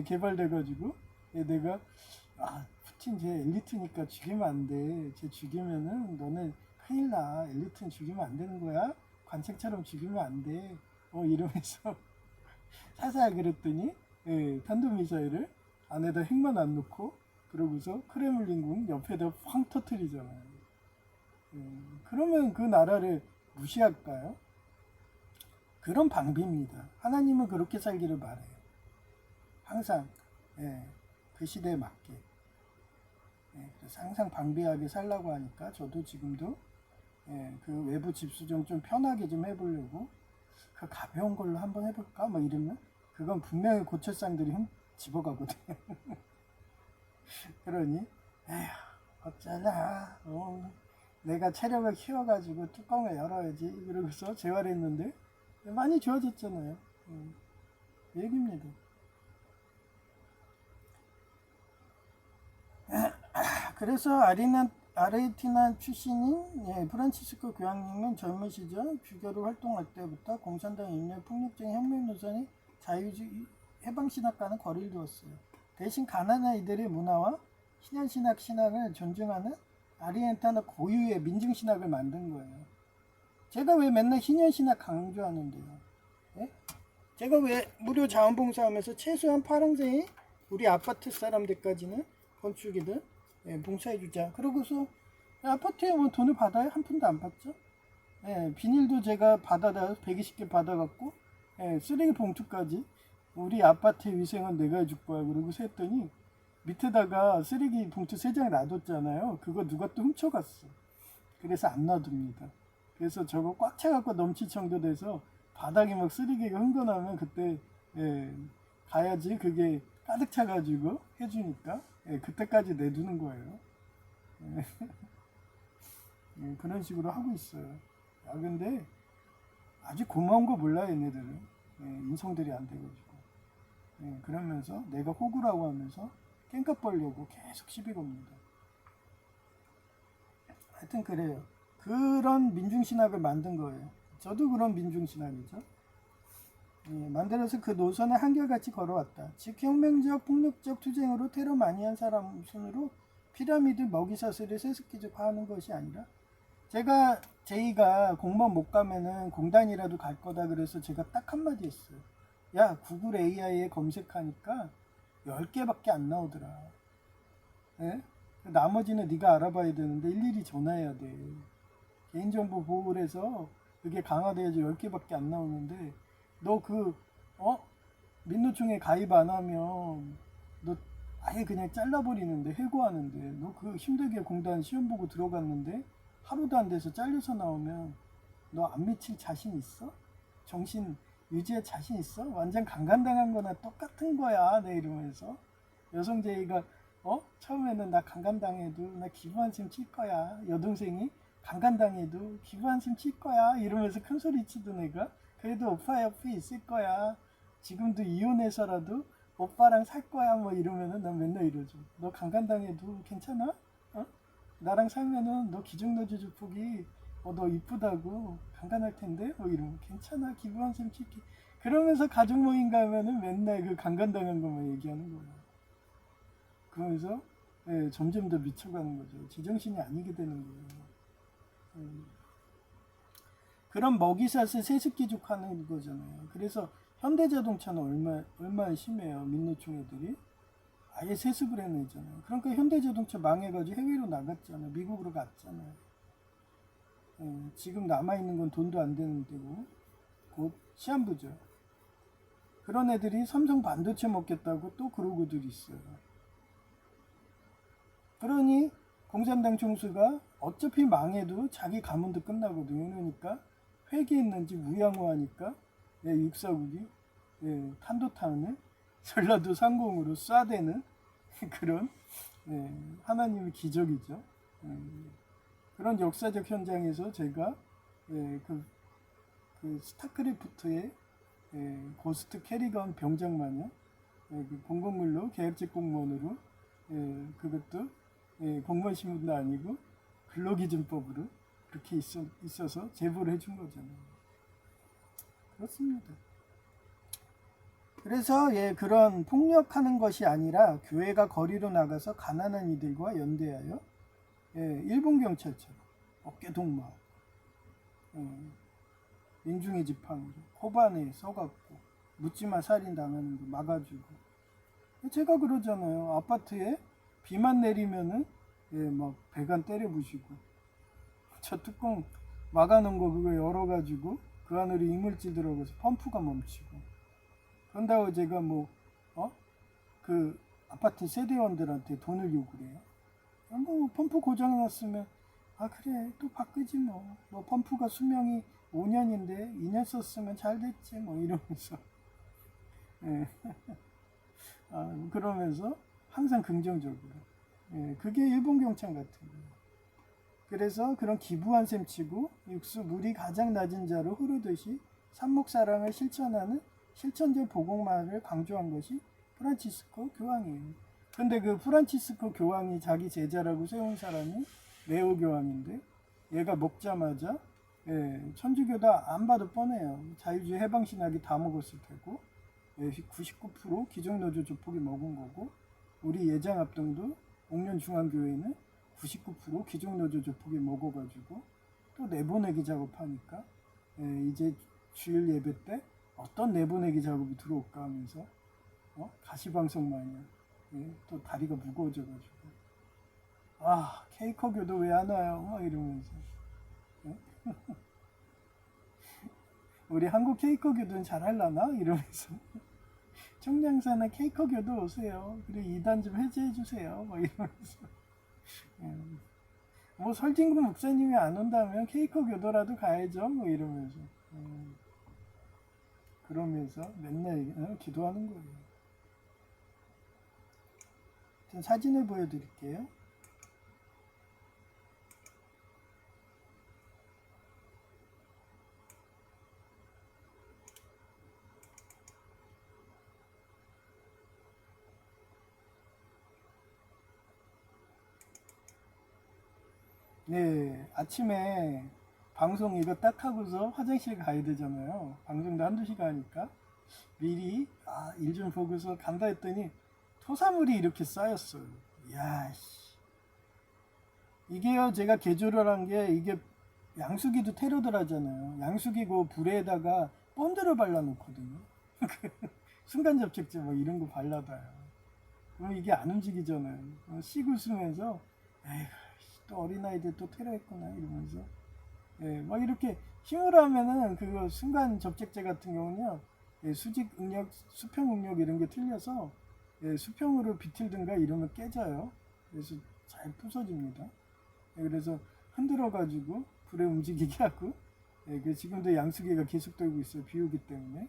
개발돼가지고 내가 푸틴 쟤 엘리트니까 죽이면 안 돼. 쟤 죽이면은 너네 큰일 나. 엘리트는 죽이면 안 되는 거야. 관책처럼 죽이면 안 돼. 이러면서 살살 그랬더니 탄도미사일을 안에다 핵만 안 넣고 그러고서 크레물린궁 옆에다 팡 터트리잖아요. 그러면 그 나라를 무시할까요? 그런 방비입니다. 하나님은 그렇게 살기를 바래요. 항상 그 시대에 맞게. 그래서 항상 방비하게 살라고 하니까 저도 지금도 그 외부 집수정 좀 편하게 좀 해보려고 그 가벼운 걸로 한번 해볼까? 뭐 이러면 그건 분명히 고철상들이 집어가거든요. 그러니 에휴 어쩌나 내가 체력을 키워가지고 뚜껑을 열어야지 그러고서 재활했는데 많이 좋아졌잖아요. 얘기입니다. 그래서 아르헨티나 출신인 프란치스코 교황님은 젊은 시절 주교로 활동할 때부터 공산당 인류 폭력적인 혁명 노선이 자유주의 해방신학과는 거리를 두었어요. 대신 가난한 이들의 문화와 신앙을 존중하는 아르헨티나 고유의 민중신학을 만든 거예요. 제가 왜 맨날 신현신학 강조하는데요? 제가 왜 무료 자원봉사하면서 최소한 파랑새이 우리 아파트 사람들까지는 건축이든 봉사해주자. 그러고서 아파트에 뭐 돈을 받아요? 한 푼도 안 받죠? 비닐도 제가 받아다 120개 받아갖고 쓰레기 봉투까지 우리 아파트 위생은 내가 해줄 거야. 그러고서 했더니 밑에다가 쓰레기 봉투 3장 놔뒀잖아요. 그거 누가 또 훔쳐갔어. 그래서 안 놔둡니다. 그래서 저거 꽉 차갖고 넘칠 정도 돼서 바닥에 막 쓰레기가 흥건하면 그때 가야지 그게 가득 차가지고 해주니까 그때까지 내두는 거예요. 그런 식으로 하고 있어요. 근데 아주 고마운 거 몰라 얘네들은. 인성들이 안 돼가지고. 그러면서 내가 호구라고 하면서 깽값 벌려고 계속 시비 겁니다. 하여튼 그래요. 그런 민중신학을 만든 거예요. 저도 그런 민중신학이죠. 만들어서 그 노선을 한결같이 걸어왔다. 즉 혁명적 폭력적 투쟁으로 테러 많이 한 사람 손으로 피라미드 먹이사슬을 세습기적화하는 것이 아니라 제이가 공무원 못 가면은 공단이라도 갈 거다 그래서 제가 딱 한마디 했어요. 야 구글 AI에 검색하니까 10개밖에 안 나오더라. 예? 나머지는 네가 알아봐야 되는데 일일이 전화해야 돼. 개인정보 보호를 해서 그게 강화돼야지 10개밖에 안 나오는데 너 민노총에 가입 안 하면 너 아예 그냥 잘라버리는데 해고하는데 너 그 힘들게 공단 시험 보고 들어갔는데 하루도 안 돼서 잘려서 나오면 너 안 미칠 자신 있어? 정신 유지할 자신 있어? 완전 강간당한 거나 똑같은 거야. 내 이러면서 여성 제의가 처음에는 나 강간당해도 나 기부 한숨 칠 거야. 여동생이 강간당해도 기부 한숨 칠 거야. 이러면서 큰 소리 치던 애가 그래도 오빠 옆에 있을 거야. 지금도 이혼해서라도 오빠랑 살 거야. 뭐 이러면은 난 맨날 이러죠. 너 강간당해도 괜찮아? 나랑 살면은 너 기정노조 조폭이 너 이쁘다고 강간할 텐데 뭐 이러면 괜찮아. 기부 한숨 칠게. 그러면서 가족 모임 가면은 맨날 그 강간당한 것만 얘기하는 거야. 그러면서 점점 더 미쳐가는 거죠. 제정신이 아니게 되는 거예요. 그런 먹이사슬 세습기족하는 거잖아요. 그래서 현대자동차는 얼마나 심해요. 민노총 애들이 아예 세습을 해내잖아요. 그러니까 현대자동차 망해가지고 해외로 나갔잖아요. 미국으로 갔잖아요. 지금 남아있는 건 돈도 안 되는 데고 곧 시한부죠. 그런 애들이 삼성 반도체 먹겠다고 또 그러고들 있어요. 그러니 공산당 총수가 어차피 망해도 자기 가문도 끝나거든요. 그러니까 회개했는지 무양호하니까 육사국이 탄도탄을 전라도 상공으로 쏴대는 그런 하나님의 기적이죠. 그런 역사적 현장에서 제가 그 스타크래프트의 고스트 캐리건 병장 마냥 그 공공물로 계획직 공무원으로 그것도 공무원 신분도 아니고 근로기준법으로 그렇게 있어서 제보를 해준 거잖아요. 그렇습니다. 그래서 그런 폭력하는 것이 아니라 교회가 거리로 나가서 가난한 이들과 연대하여 일본 경찰처럼 어깨 동무하고 민중의 지팡이로 코반에 서갖고 묻지마 살인 당하는 거 막아주고 제가 그러잖아요. 아파트에 비만 내리면은 막 배관 때려 부시고 저 뚜껑 막아놓은 거 그거 열어가지고 그 안으로 이물질 들어가서 펌프가 멈추고 그런다고 제가 그 아파트 세대원들한테 돈을 요구를 해요. 펌프 고장났으면 그래 또 바꾸지 뭐 펌프가 수명이 5년인데 2년 썼으면 잘 됐지 뭐 이러면서 그러면서 항상 긍정적으로 그게 일본 경찰 같은 거예요. 그래서 그런 기부한 셈 치고 육수 물이 가장 낮은 자로 흐르듯이 산목사랑을 실천하는 실천적 복음만을 강조한 것이 프란치스코 교황이에요. 근데 그 프란치스코 교황이 자기 제자라고 세운 사람이 레오 교황인데 얘가 먹자마자 천주교다 안 봐도 뻔해요. 자유주의 해방신학이 다 먹었을 테고 99% 기정노조 조폭이 먹은 거고 우리 예장합동도 옥년중앙교회는 99% 기정노조 조폭이 먹어가지고 또 내보내기 작업하니까 이제 주일 예배 때 어떤 내보내기 작업이 들어올까 하면서 가시방송 마냥 또 다리가 무거워져가지고 케이커 교도 왜 안 와요? 막 이러면서 우리 한국 케이커 교도는 잘하려나? 이러면서 청량사나 케이커 교도 오세요. 그리고 이단 좀 해제해 주세요. 막 이러면서 뭐 설진구 목사님이 안 온다면 케이커 교도라도 가야죠. 뭐 이러면서 그러면서 맨날 기도하는 거예요. 사진을 보여드릴게요. 아침에 방송 이거 딱 하고서 화장실 가야 되잖아요. 방송도 한두 시간 하니까. 미리 일 좀 보고서 간다 했더니 토사물이 이렇게 쌓였어요. 야, 씨. 이게요, 제가 개조를 한 게, 이게 양수기도 테러들 하잖아요. 양수기고 불에다가 본드를 발라놓거든요. 순간 접착제 뭐 이런 거 발라봐요. 그럼 이게 안 움직이잖아요. 씩 웃으면서 에휴, 또 어린아이들 또 테러했구나 이러면서 막 이렇게 힘을 하면은 그 순간 접착제 같은 경우는요, 수직 응력, 수평 응력 이런 게 틀려서 수평으로 비틀든가 이러면 깨져요. 그래서 잘 부서집니다. 그래서 흔들어 가지고 불에 움직이게 하고, 지금도 양수기가 계속 돌고 있어요. 비 오기 때문에.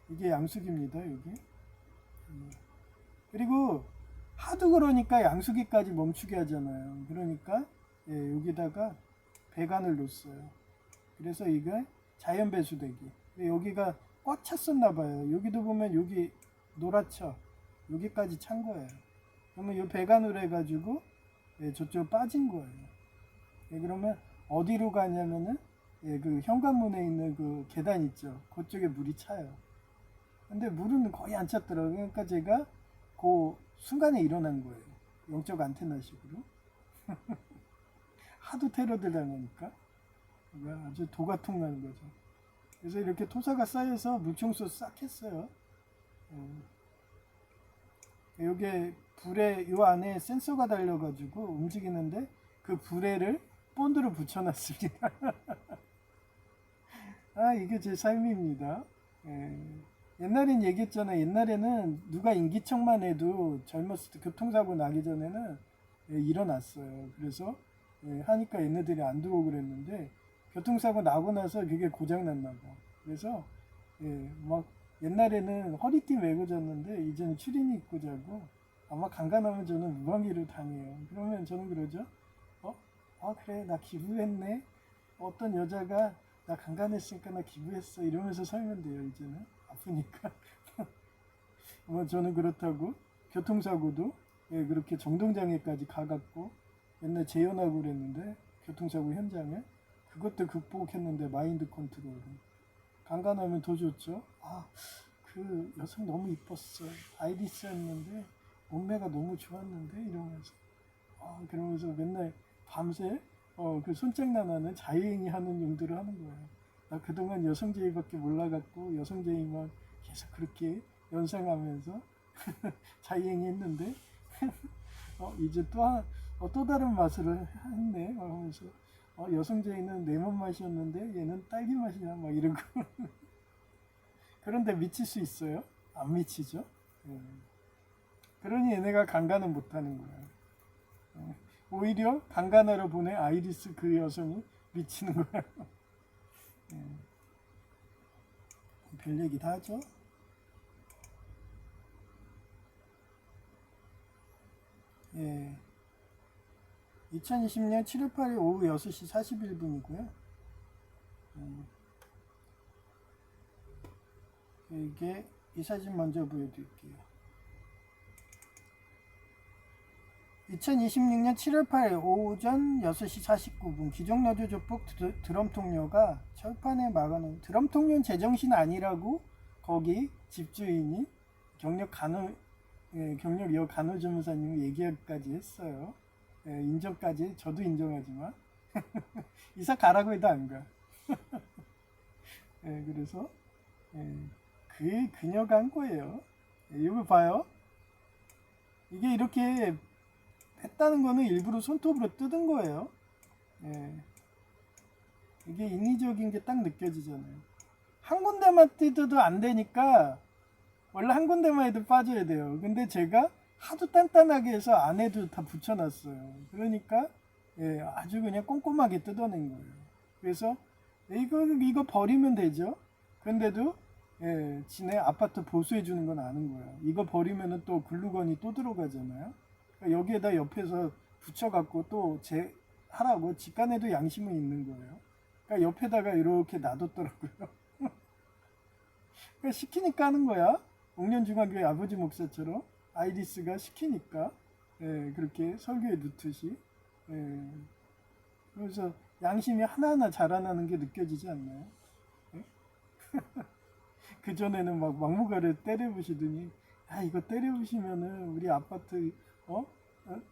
이게 양수기입니다. 여기. 그리고 하도 그러니까 양수기까지 멈추게 하잖아요. 그러니까 여기다가 배관을 놓았어요. 그래서 이게 자연 배수대기. 여기가 꽉 찼었나 봐요. 여기도 보면 여기 노랗죠. 여기까지 찬 거예요. 그러면 이 배관으로 해가지고 저쪽 빠진 거예요. 그러면 어디로 가냐면은 그 현관문에 있는 그 계단 있죠. 그쪽에 물이 차요. 근데 물은 거의 안 찼더라고요. 그러니까 제가 그 순간에 일어난 거예요. 영적 안테나식으로. 하도 테러들 당하니까 아주 도가통 나는 거죠. 그래서 이렇게 토사가 쌓여서 물청소 싹 했어요. 여기에 불에 요 안에 센서가 달려가지고 움직이는데 그 불에를 본드로 붙여놨습니다. 이게 제 삶입니다. 옛날엔 얘기했잖아요. 옛날에는 누가 인기척만 해도 젊었을 때 교통사고 나기 전에는 일어났어요. 그래서 하니까 얘네들이 안 들어오고 그랬는데 교통사고 나고 나서 그게 고장났나 봐. 그래서 막 옛날에는 허리띠 메고 잤는데 이제는 추리닝 입고 자고, 아마 간간하면 저는 무방비로 다녀요. 그러면 저는 그러죠. 그래, 나 기부했네. 어떤 여자가 나 간간했으니까 나 기부했어 이러면서 살면 돼요. 이제는 아프니까. 뭐 저는 그렇다고 교통사고도 그렇게 정동장애까지 가갖고 옛날 재연하고 그랬는데, 교통사고 현장에 그것도 극복했는데 마인드 컨트롤을. 간간하면 더 좋죠. 그 여성 너무 이뻤어. 아이리스였는데 몸매가 너무 좋았는데 이러면서 그러면서 맨날 밤새 그 손장난하는 자유행위 하는 용도를 하는 거예요. 나 그동안 여성제의밖에 몰라갖고 여성제의만 계속 그렇게 연상하면서 자유행위 했는데 이제 또 다른 맛을 했네 하면서 여성제의는 레몬 맛이었는데 얘는 딸기 맛이야 막 이러고. 그런데 미칠 수 있어요? 안 미치죠. 그러니 얘네가 강간은 못하는 거예요. 오히려 강간하러 보낸 아이리스 그 여성이 미치는 거예요. 별 얘기 다 하죠. 예. 2020년 7월 8일 오후 6시 41분이고요. 이게 이 사진 먼저 보여드릴게요. 2026년 7월 8일 오전 6시 49분 기종노조 조폭 드럼통료가 철판에 막아놓은, 드럼통료는 제정신 아니라고 거기 집주인이 경력 여 간호조무사님이 얘기까지 했어요. 인정까지, 저도 인정하지만 이사 가라고 해도 안 가. 그래서 그녀가 한 거예요. 이거 봐요. 이게 이렇게 했다는 거는 일부러 손톱으로 뜯은 거예요. 이게 인위적인 게 딱 느껴지잖아요. 한 군데만 뜯어도 안 되니까 원래 한 군데만 해도 빠져야 돼요. 근데 제가 하도 단단하게 해서 안에도 다 붙여놨어요. 그러니까 아주 그냥 꼼꼼하게 뜯어낸 거예요. 그래서 이거 버리면 되죠. 근데도 지네 아파트 보수해 주는 건 아는 거예요. 이거 버리면은 또 글루건이 또 들어가잖아요. 그러니까 여기에다 옆에서 붙여갖고 또 하라고 직간에도 양심은 있는 거예요. 그러니까 옆에다가 이렇게 놔뒀더라고요. 그러니까 시키니까 하는 거야. 옥년중앙교회 아버지 목사처럼 아이리스가 시키니까 그렇게 설교에 넣듯이. 그래서 양심이 하나하나 자라나는 게 느껴지지 않나요? 그전에는 막 막무가내 때려부시더니, 아, 이거 때려부시면은 우리 아파트, 어? 어?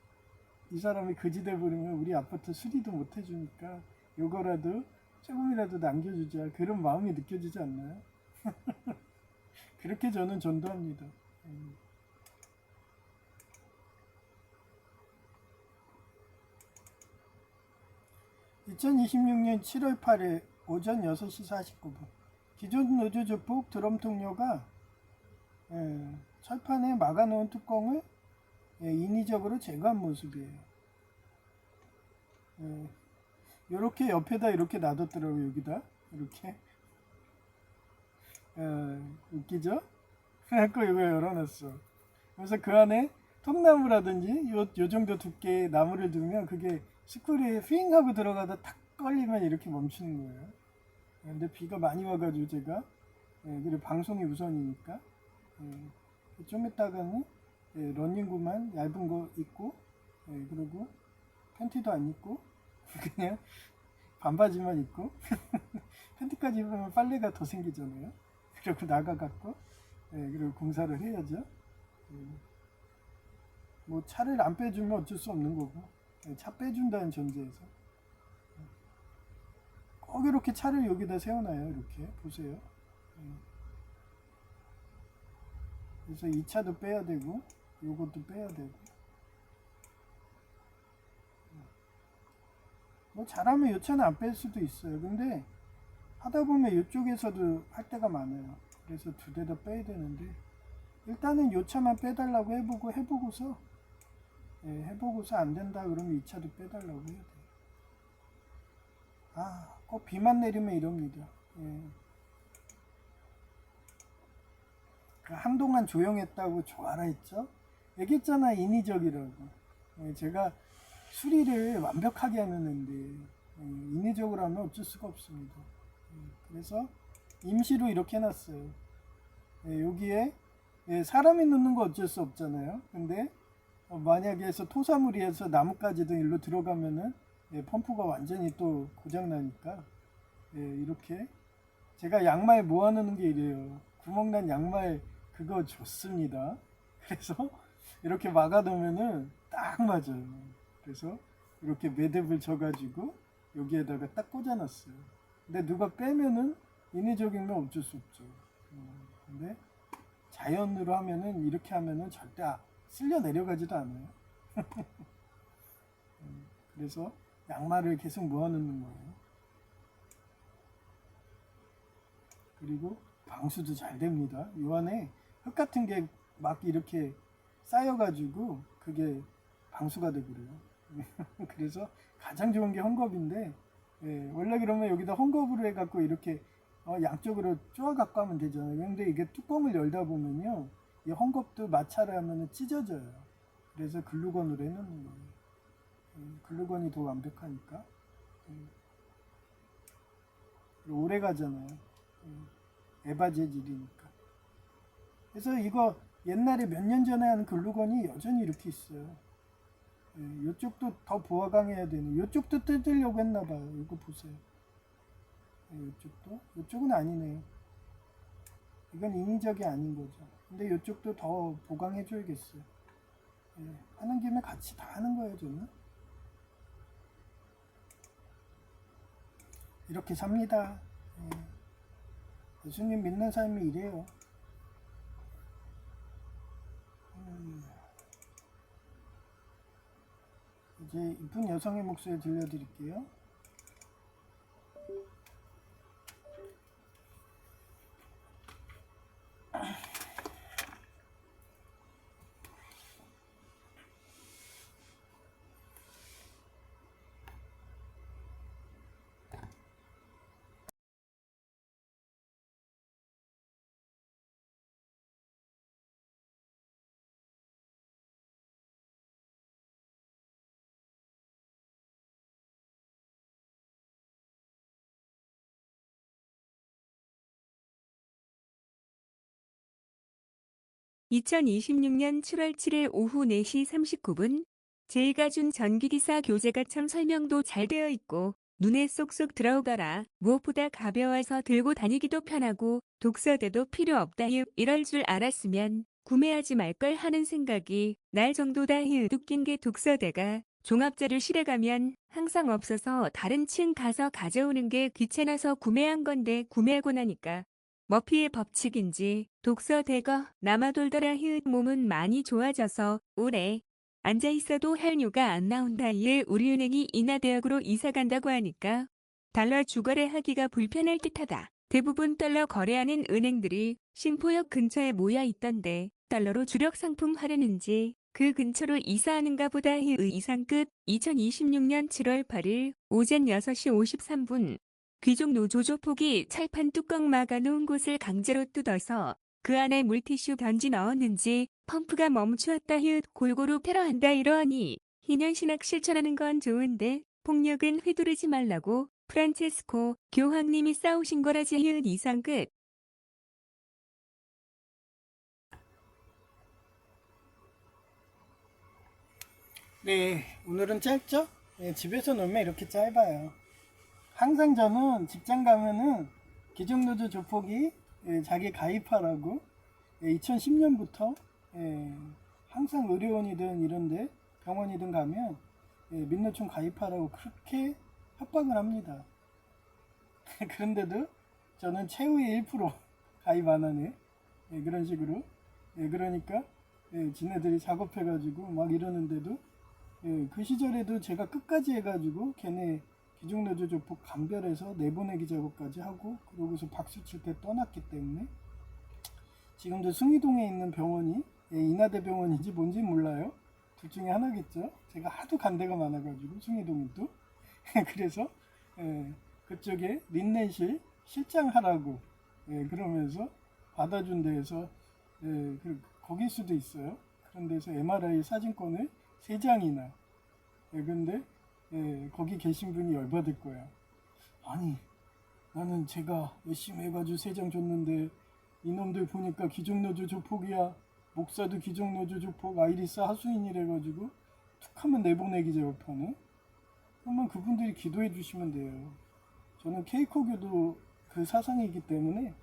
이 사람이 거지돼 버리면 우리 아파트 수리도 못 해주니까 요거라도 조금이라도 남겨주자. 그런 마음이 느껴지지 않나요? 그렇게 저는 전도합니다. 2026년 7월 8일 오전 6시 49분. 기존 노조 조폭 드럼통료가 철판에 막아놓은 뚜껑을 인위적으로 제거한 모습이에요. 이렇게 옆에다 이렇게 놔뒀더라고요. 여기다 이렇게. 웃기죠? 그래갖고 이거 열어놨어. 그래서 그 안에 통나무라든지 요 정도 두께의 나무를 두면 그게 스크류에 휘잉 하고 들어가다 탁 걸리면 이렇게 멈추는 거예요. 근데 비가 많이 와가지고 제가 그리고 방송이 우선이니까 좀 이따가는 러닝구만 얇은 거 입고 그리고 팬티도 안 입고 그냥 반바지만 입고 팬티까지 입으면 빨래가 더 생기잖아요. 그리고 나가갖고 그리고 공사를 해야죠. 뭐 차를 안 빼주면 어쩔 수 없는 거고 차 빼준다는 전제에서 꼭 이렇게 차를 여기다 세워놔요. 이렇게 보세요. 그래서 이 차도 빼야 되고 요것도 빼야 되고 뭐 잘하면 요 차는 안 뺄 수도 있어요. 근데 하다 보면 이쪽에서도 할 때가 많아요. 그래서 두 대 다 빼야 되는데 일단은 요 차만 빼달라고 해보고서 해보고서 안 된다 그러면 이 차도 빼달라고 해야 돼요. 아, 꼭 비만 내리면 이럽니다. 한동안 조용했다고 좋아라 했죠? 얘기했잖아, 인위적이라고. 제가 수리를 완벽하게 하는데 인위적으로 하면 어쩔 수가 없습니다. 그래서 임시로 이렇게 해놨어요. 여기에 사람이 넣는 거 어쩔 수 없잖아요. 근데 만약에 해서 토사물이 해서 나뭇가지등 일로 들어가면은 펌프가 완전히 또 고장나니까 이렇게 제가 양말 모아놓는 게 이래요. 구멍난 양말 그거 좋습니다. 그래서 이렇게 막아놓으면은 딱 맞아요. 그래서 이렇게 매듭을 져가지고 여기에다가 딱 꽂아놨어요. 근데 누가 빼면은 인위적인 건 어쩔 수 없죠. 근데 자연으로 하면은 이렇게 하면은 절대 쓸려 내려가지도 않아요. 그래서 양말을 계속 모아놓는 거예요. 그리고 방수도 잘 됩니다. 이 안에 흙 같은 게 막 이렇게 쌓여가지고 그게 방수가 되고요. 그래서 가장 좋은 게 헝겊인데 원래 그러면 여기다 헝겊으로 해갖고 이렇게 양쪽으로 쪼아 갖고 하면 되잖아요. 근데 이게 뚜껑을 열다 보면요, 이 헝겊도 마찰을 하면 찢어져요. 그래서 글루건으로 해놓는 거예요. 글루건이 더 완벽하니까. 오래 가잖아요. 에바 재질이니까. 그래서 이거 옛날에 몇 년 전에 한 글루건이 여전히 이렇게 있어요. 이쪽도 더 보강해야 되는. 이쪽도 뜯으려고 했나봐요. 이거 보세요. 이쪽도? 이쪽은 아니네요. 이건 인위적이 아닌 거죠. 근데 이쪽도 더 보강해줘야겠어요. 하는 김에 같이 다 하는 거예요, 저는. 이렇게 삽니다. 예수님 믿는 삶이 이래요. 이제 이쁜 여성의 목소리 들려드릴게요. 2026년 7월 7일 오후 4시 39분 제이가 준 전기기사 교재가 참 설명도 잘 되어 있고 눈에 쏙쏙 들어오더라. 무엇보다 가벼워서 들고 다니기도 편하고 독서대도 필요 없다. 이럴 줄 알았으면 구매하지 말걸 하는 생각이 날 정도다. 웃긴 게 독서대가 종합자료실에 가면 항상 없어서 다른 층 가서 가져오는 게 귀찮아서 구매한 건데 구매하고 나니까 머피의 법칙인지 독서대가 남아돌더라. 몸은 많이 좋아져서 오래 앉아 있어도 혈뇨가 안 나온다. 우리 은행이 인하대학으로 이사 간다고 하니까 달러 주거래 하기가 불편할 듯하다. 대부분 달러 거래하는 은행들이 신포역 근처에 모여 있던데 달러로 주력 상품 하려는지 그 근처로 이사하는가 보다. 이상 끝. 2026년 7월 8일 오전 6시 53분 귀족 노조조폭이 철판 뚜껑 막아놓은 곳을 강제로 뜯어서 그 안에 물티슈 던지 넣었는지 펌프가 멈추었다. 골고루 테러한다. 이러하니 희년신학 실천하는 건 좋은데 폭력은 휘두르지 말라고 프란체스코 교황님이 싸우신 거라지. 이상 끝. 네, 오늘은 짧죠? 네, 집에서 놀면 이렇게 짧아요. 항상 저는 직장 가면은 기종노조 조폭이 자기 가입하라고 2010년부터 항상 의료원이든 이런데 병원이든 가면 민노총 가입하라고 그렇게 협박을 합니다. 그런데도 저는 최후의 1% 가입 안 하네. 그런 식으로. 그러니까 지네들이 작업해가지고 막 이러는데도 그 시절에도 제가 끝까지 해가지고 걔네 기중노조 조폭 감별해서 내보내기 작업까지 하고 그러고서 박수 칠 때 떠났기 때문에 지금도 숭이동에 있는 병원이 인하대병원인지 뭔지 몰라요. 둘 중에 하나겠죠. 제가 하도 간 데가 많아가지고 숭이동이 또 그래서 그쪽에 린넨실 실장 하라고 그러면서 받아준 데에서 거길 수도 있어요. 그런 데서 MRI 사진권을 3장이나 근데 거기 계신 분이 열받을 거야. 아니 나는 제가 열심히 해가지고 3장 줬는데 이놈들 보니까 기종노조 조폭이야. 목사도 기종노조 조폭 아이리스 하수인이래가지고 툭하면 내보내기 작업하네. 그러면 그분들이 기도해 주시면 돼요. 저는 케이커교도 그 사상이기 때문에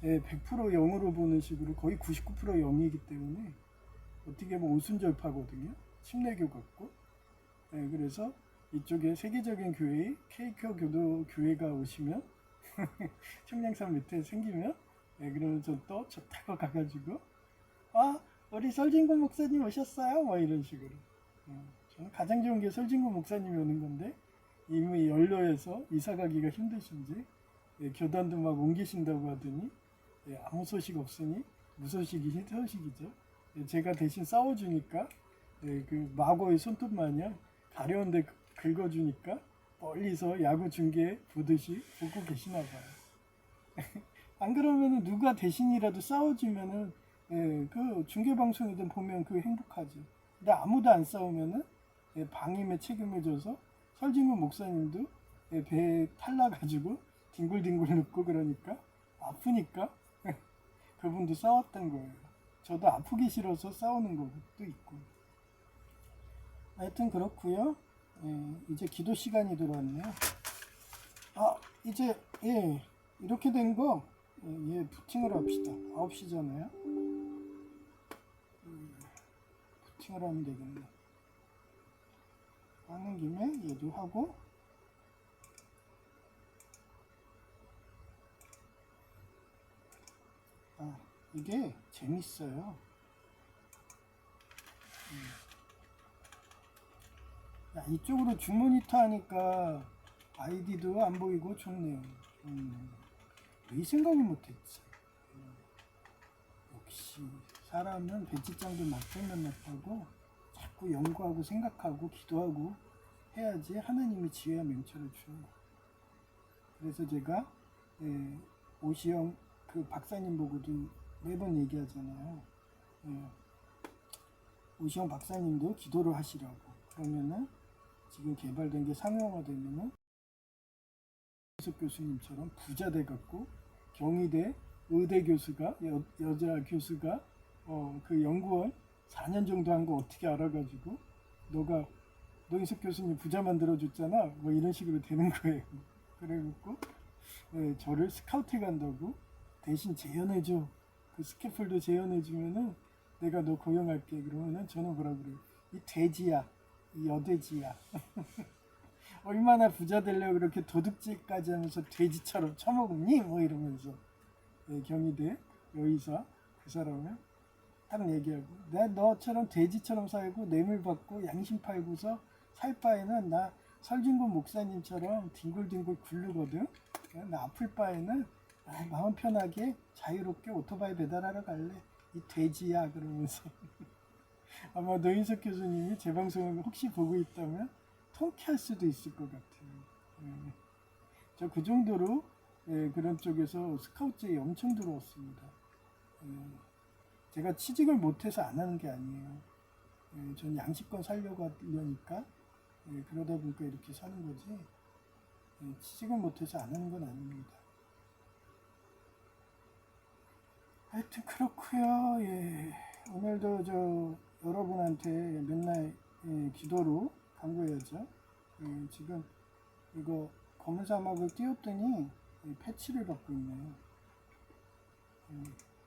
100% 0으로 보는 식으로 거의 99% 0이기 때문에 어떻게 보면 오순절파거든요. 침례교 같고. 그래서 이쪽에 세계적인 교회 케이커 교도 교회가 오시면 청량산 밑에 생기면 그러면 저또 저 타고 가가지고 우리 설진구 목사님 오셨어요? 뭐 이런 식으로. 저는 가장 좋은 게 설진구 목사님이 오는 건데 이미 연로해서 이사 가기가 힘드신지 교단도 막 옮기신다고 하더니 아무 소식 없으니 무소식이니 소식이죠. 제가 대신 싸워주니까 그 마고의 손톱 마냥 가려운데 긁어주니까 멀리서 야구 중계 보듯이 보고 계시나 봐요. 안 그러면은 누가 대신이라도 싸워주면은 그 중계 방송이든 보면 그 행복하죠. 근데 아무도 안 싸우면은 방임의 책임을 져서 설진구 목사님도 배에 탈라가지고 뒹굴뒹굴 눕고 그러니까 아프니까 그분도 싸웠던 거예요. 저도 아프기 싫어서 싸우는 것도 있고. 하여튼 그렇고요. 이제 기도 시간이 들어왔네요. 이제 이렇게 된 거 부팅을 합시다. 9시잖아요. 부팅을 하면 되겠네. 하는 김에 얘도 하고 이게 재밌어요. 이쪽으로 줌모니터 하니까 아이디도 안 보이고 좋네요. 왜 생각을 못했지? 역시 사람은 배지장도 맞으면 맞다고 자꾸 연구하고 생각하고 기도하고 해야지 하나님이 지혜와 명철을 줘요. 그래서 제가 오시영 그 박사님 보고도 매번 얘기하잖아요. 오시영 박사님도 기도를 하시라고. 그러면은 지금 개발된 게 상용화되면은 교수님처럼 부자 돼갖고 경희대 의대 교수가 여자 교수가 그 연구원 4년 정도 한 거 어떻게 알아가지고 너가 노인석 교수님 부자 만들어줬잖아. 뭐 이런 식으로 되는 거예요. 그래갖고 저를 스카우트 간다고 대신 재연해줘. 그 스캐폴드 재연해주면은 내가 너 고용할게. 그러면은 저는 뭐라 그래요? 이 돼지야, 이 여돼지야. 얼마나 부자 되려고 그렇게 도둑질까지 하면서 돼지처럼 처먹니? 뭐 이러면서 경희대 여의사 그 사람을 딱 얘기하고, 내가 너처럼 돼지처럼 살고 뇌물 받고 양심 팔고서 살 바에는 나 설진구 목사님처럼 뒹굴뒹굴 굴르거든. 나 아플 바에는 마음 편하게 자유롭게 오토바이 배달하러 갈래. 이 돼지야. 그러면서 아마 노인석 교수님이 제 방송을 혹시 보고 있다면 통쾌할 수도 있을 것 같아요. 저 그 정도로 그런 쪽에서 스카우트에 엄청 들어왔습니다. 제가 취직을 못해서 안 하는 게 아니에요. 전 양식권 살려고 하려니까 그러다 보니까 이렇게 사는 거지, 취직을 못해서 안 하는 건 아닙니다. 하여튼 그렇고요. 오늘도 저 여러분한테 맨날 기도로 간구해야죠. 지금 이거 검은 사막을 띄웠더니 패치를 받고 있네요.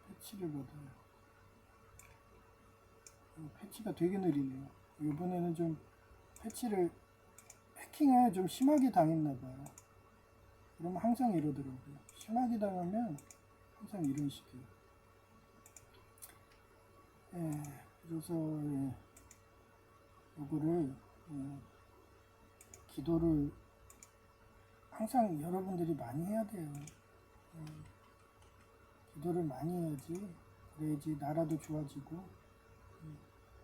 패치를 받아요. 패치가 되게 느리네요. 이번에는 좀 패치를 해킹을 좀 심하게 당했나봐요. 그러면 항상 이러더라고요. 심하게 당하면 항상 이런 식이에요. 그래서 요거를 기도를 항상 여러분들이 많이 해야 돼요. 기도를 많이 해야지, 그래야지 나라도 좋아지고.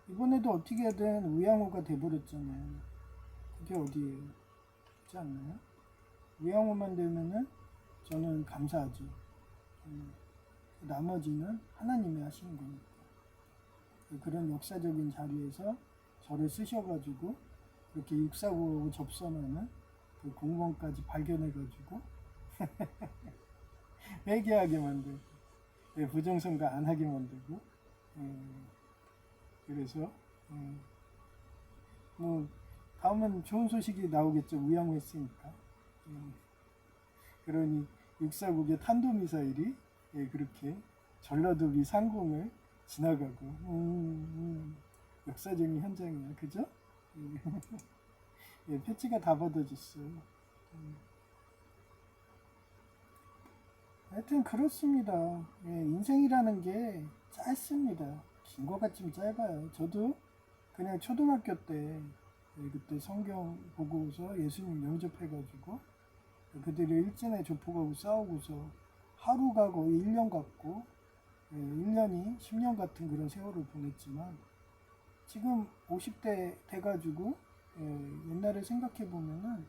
이번에도 어떻게 하든 우양호가 돼버렸잖아요. 그게 어디예요? 그렇지 않나요? 우양호만 되면은 저는 감사하죠. 나머지는 하나님이 하시는 거니까. 그런 역사적인 자리에서 저를 쓰셔가지고 그렇게 649하고 접선하는 그 공무원까지 발견해가지고 회개하게 만들고, 부정선거 안 하게 만들고, 그래서 뭐 다음은 좋은 소식이 나오겠죠. 우양호 했으니까. 그러니 649의 탄도미사일이 그렇게 전라도비 상공을 지나가고, 역사적인 현장이야. 그죠? 패치가 다 받아줬어요. 하여튼 그렇습니다. 인생이라는 게 짧습니다. 긴 것 같지만 짧아요. 저도 그냥 초등학교 때 그때 성경 보고서 예수님 영접해가지고 그들이 일진에 조폭하고 싸우고서 하루가 거의 1년 같고, 1년이 10년 같은 그런 세월을 보냈지만, 지금 50대 돼가지고 옛날에 생각해보면은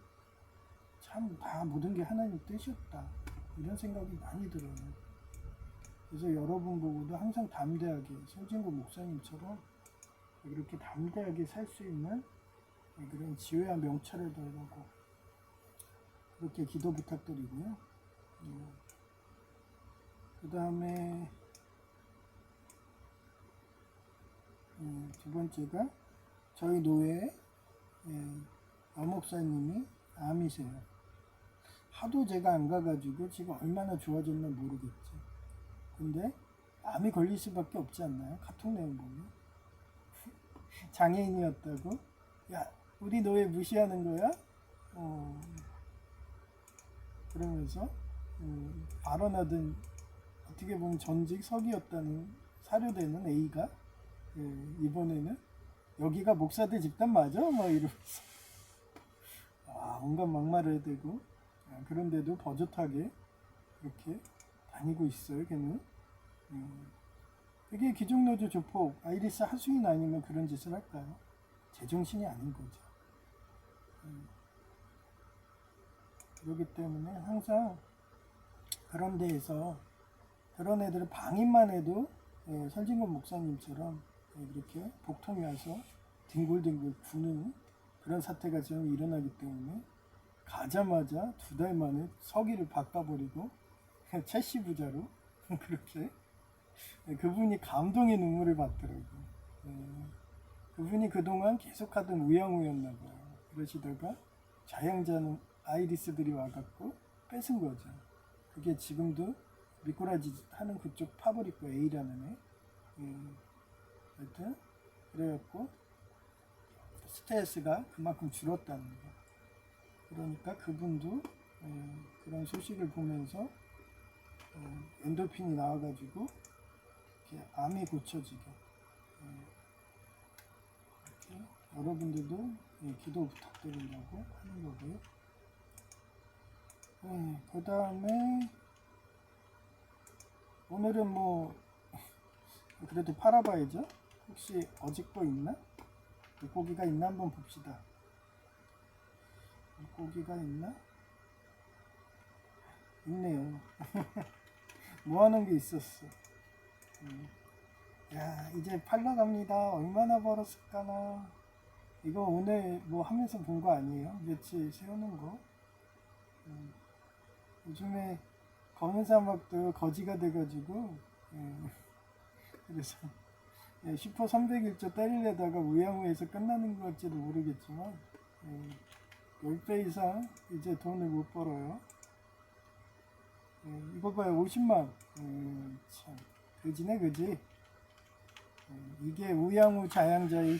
참 다 모든 게 하나님 뜻이었다, 이런 생각이 많이 들어요. 그래서 여러분 보고도 항상 담대하게 설진구 목사님처럼 이렇게 담대하게 살 수 있는 그런 지혜와 명철을 달라고 그렇게 기도 부탁드리고요. 그 다음에 두 번째가 저희 노예 엄목사님이 암이세요. 하도 제가 안 가가지고 지금 얼마나 좋아졌나 모르겠지. 근데 암이 걸릴 수밖에 없지 않나요? 카톡 내용 보면 장애인이었다고, 야 우리 노예 무시하는 거야? 그러면서 발언하던, 어떻게 보면 전직 석이었다는 사료되는 A가 이번에는 여기가 목사들 집단 맞아? 막 이러면서 온갖 막말을 해대고, 그런데도 버젓하게 그렇게 다니고 있어요. 걔는. 그게 기종노조 조폭 아이리스 하수인 아니면 그런 짓을 할까요? 제정신이 아닌 거죠. 그렇기 때문에 항상 그런 데에서 그런 애들을 방임만 해도 설진건 목사님처럼 이렇게 복통이 와서 뒹굴뒹굴 구는 그런 사태가 지금 일어나기 때문에 가자마자 2달 만에 서기를 바꿔버리고 채씨 부자로 그렇게 그분이 감동의 눈물을 받더라고요. 그분이 그동안 계속하던 우양우였나 봐요. 그러시다가 좌양자는 아이리스들이 와갖고 뺏은 거죠. 그게 지금도 미꾸라지 하는 그쪽 파브리코 A라는 애. 하여튼 그래갖고 스트레스가 그만큼 줄었다는 거. 그러니까 그분도 그런 소식을 보면서 엔도핀이 나와가지고 이렇게 암이 고쳐지게 이렇게 여러분들도 기도 부탁드린다고 하는 거고요. 그 다음에 오늘은 뭐 그래도 팔아봐야죠. 혹시 어직 거 있나? 물고기가 있나 한번 봅시다. 물고기가 있나? 있네요. 모아놓은 게 있었어. 야, 이제 팔러 갑니다. 얼마나 벌었을까나. 이거 오늘 뭐 하면서 본 거 아니에요? 며칠 세우는 거. 요즘에 검은 사막도 거지가 돼가지고 그래서 슈퍼 301조 때리려다가 우양우에서 끝나는 걸지도 모르겠지만 10배 이상 이제 돈을 못 벌어요. 이거 봐요. 50만. 참 그지네 그지. 이게 우양우 자양자의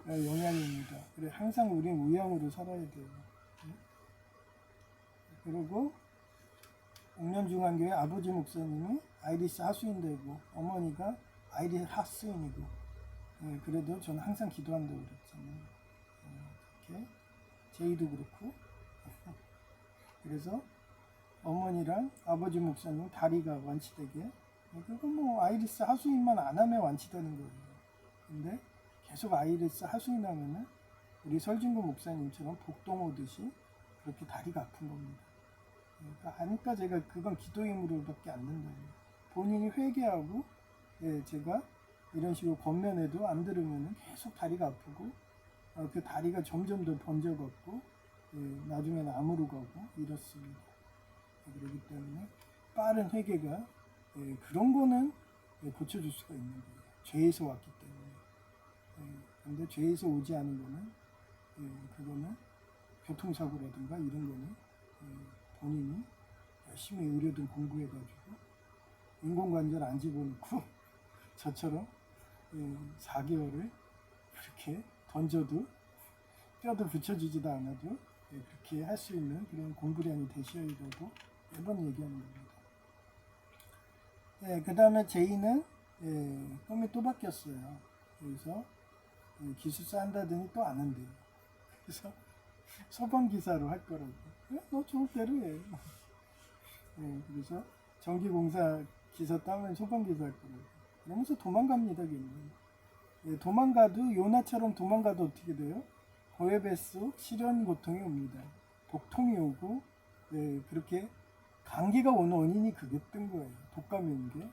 영향입니다. 그래 항상 우린 우양우로 살아야 돼요. 그리고 옥년중앙교회 아버지 목사님이 아이리스 하수인되고 어머니가 아이리스 하수인이고 그래도 저는 항상 기도한다고 그랬잖아요. 이렇게 제이도 그렇고 그래서 어머니랑 아버지 목사님 다리가 완치되게 그거 뭐 아이리스 하수인만 안 하면 완치되는 거예요. 근데 계속 아이리스 하수인 하면은 우리 설진구 목사님처럼 복동 오듯이 그렇게 다리가 아픈 겁니다. 그러니까 제가 그건 기도 힘으로밖에 안 된다고요. 본인이 회개하고 제가 이런 식으로 겉면에도 안 들으면 계속 다리가 아프고 그 다리가 점점 더 번져갖고 나중에는 암으로 가고 이렇습니다. 그렇기 때문에 빠른 회개가 그런 거는 고쳐줄 수가 있는 거예요. 죄에서 왔기 때문에. 근데 죄에서 오지 않은 거는 그거는 교통사고라든가 이런 거는 본인이 열심히 의료든 공부해가지고 인공관절 안 집어넣고 저처럼 4개월을 그렇게 던져도 뼈도 붙여주지도 않아도 그렇게 할 수 있는 그런 공부량이 되셔야 되고 매번 얘기하는 겁니다. 그 다음에 제이는 꿈이 또 바뀌었어요. 그래서 기술사 한다더니 또 안 한대요. 그래서 소방기사로 할 거라고. 너 좋을 대로 해. 그래서 전기공사 기사 따면 소방기사 할 거라고. 그러면서 도망갑니다, 걔는. 도망가도 요나처럼 도망가도 어떻게 돼요? 고해배 속 시련 고통이 옵니다. 독통이 오고 그렇게 감기가 오는 원인이 그게 뜬 거예요. 독감이 온 게.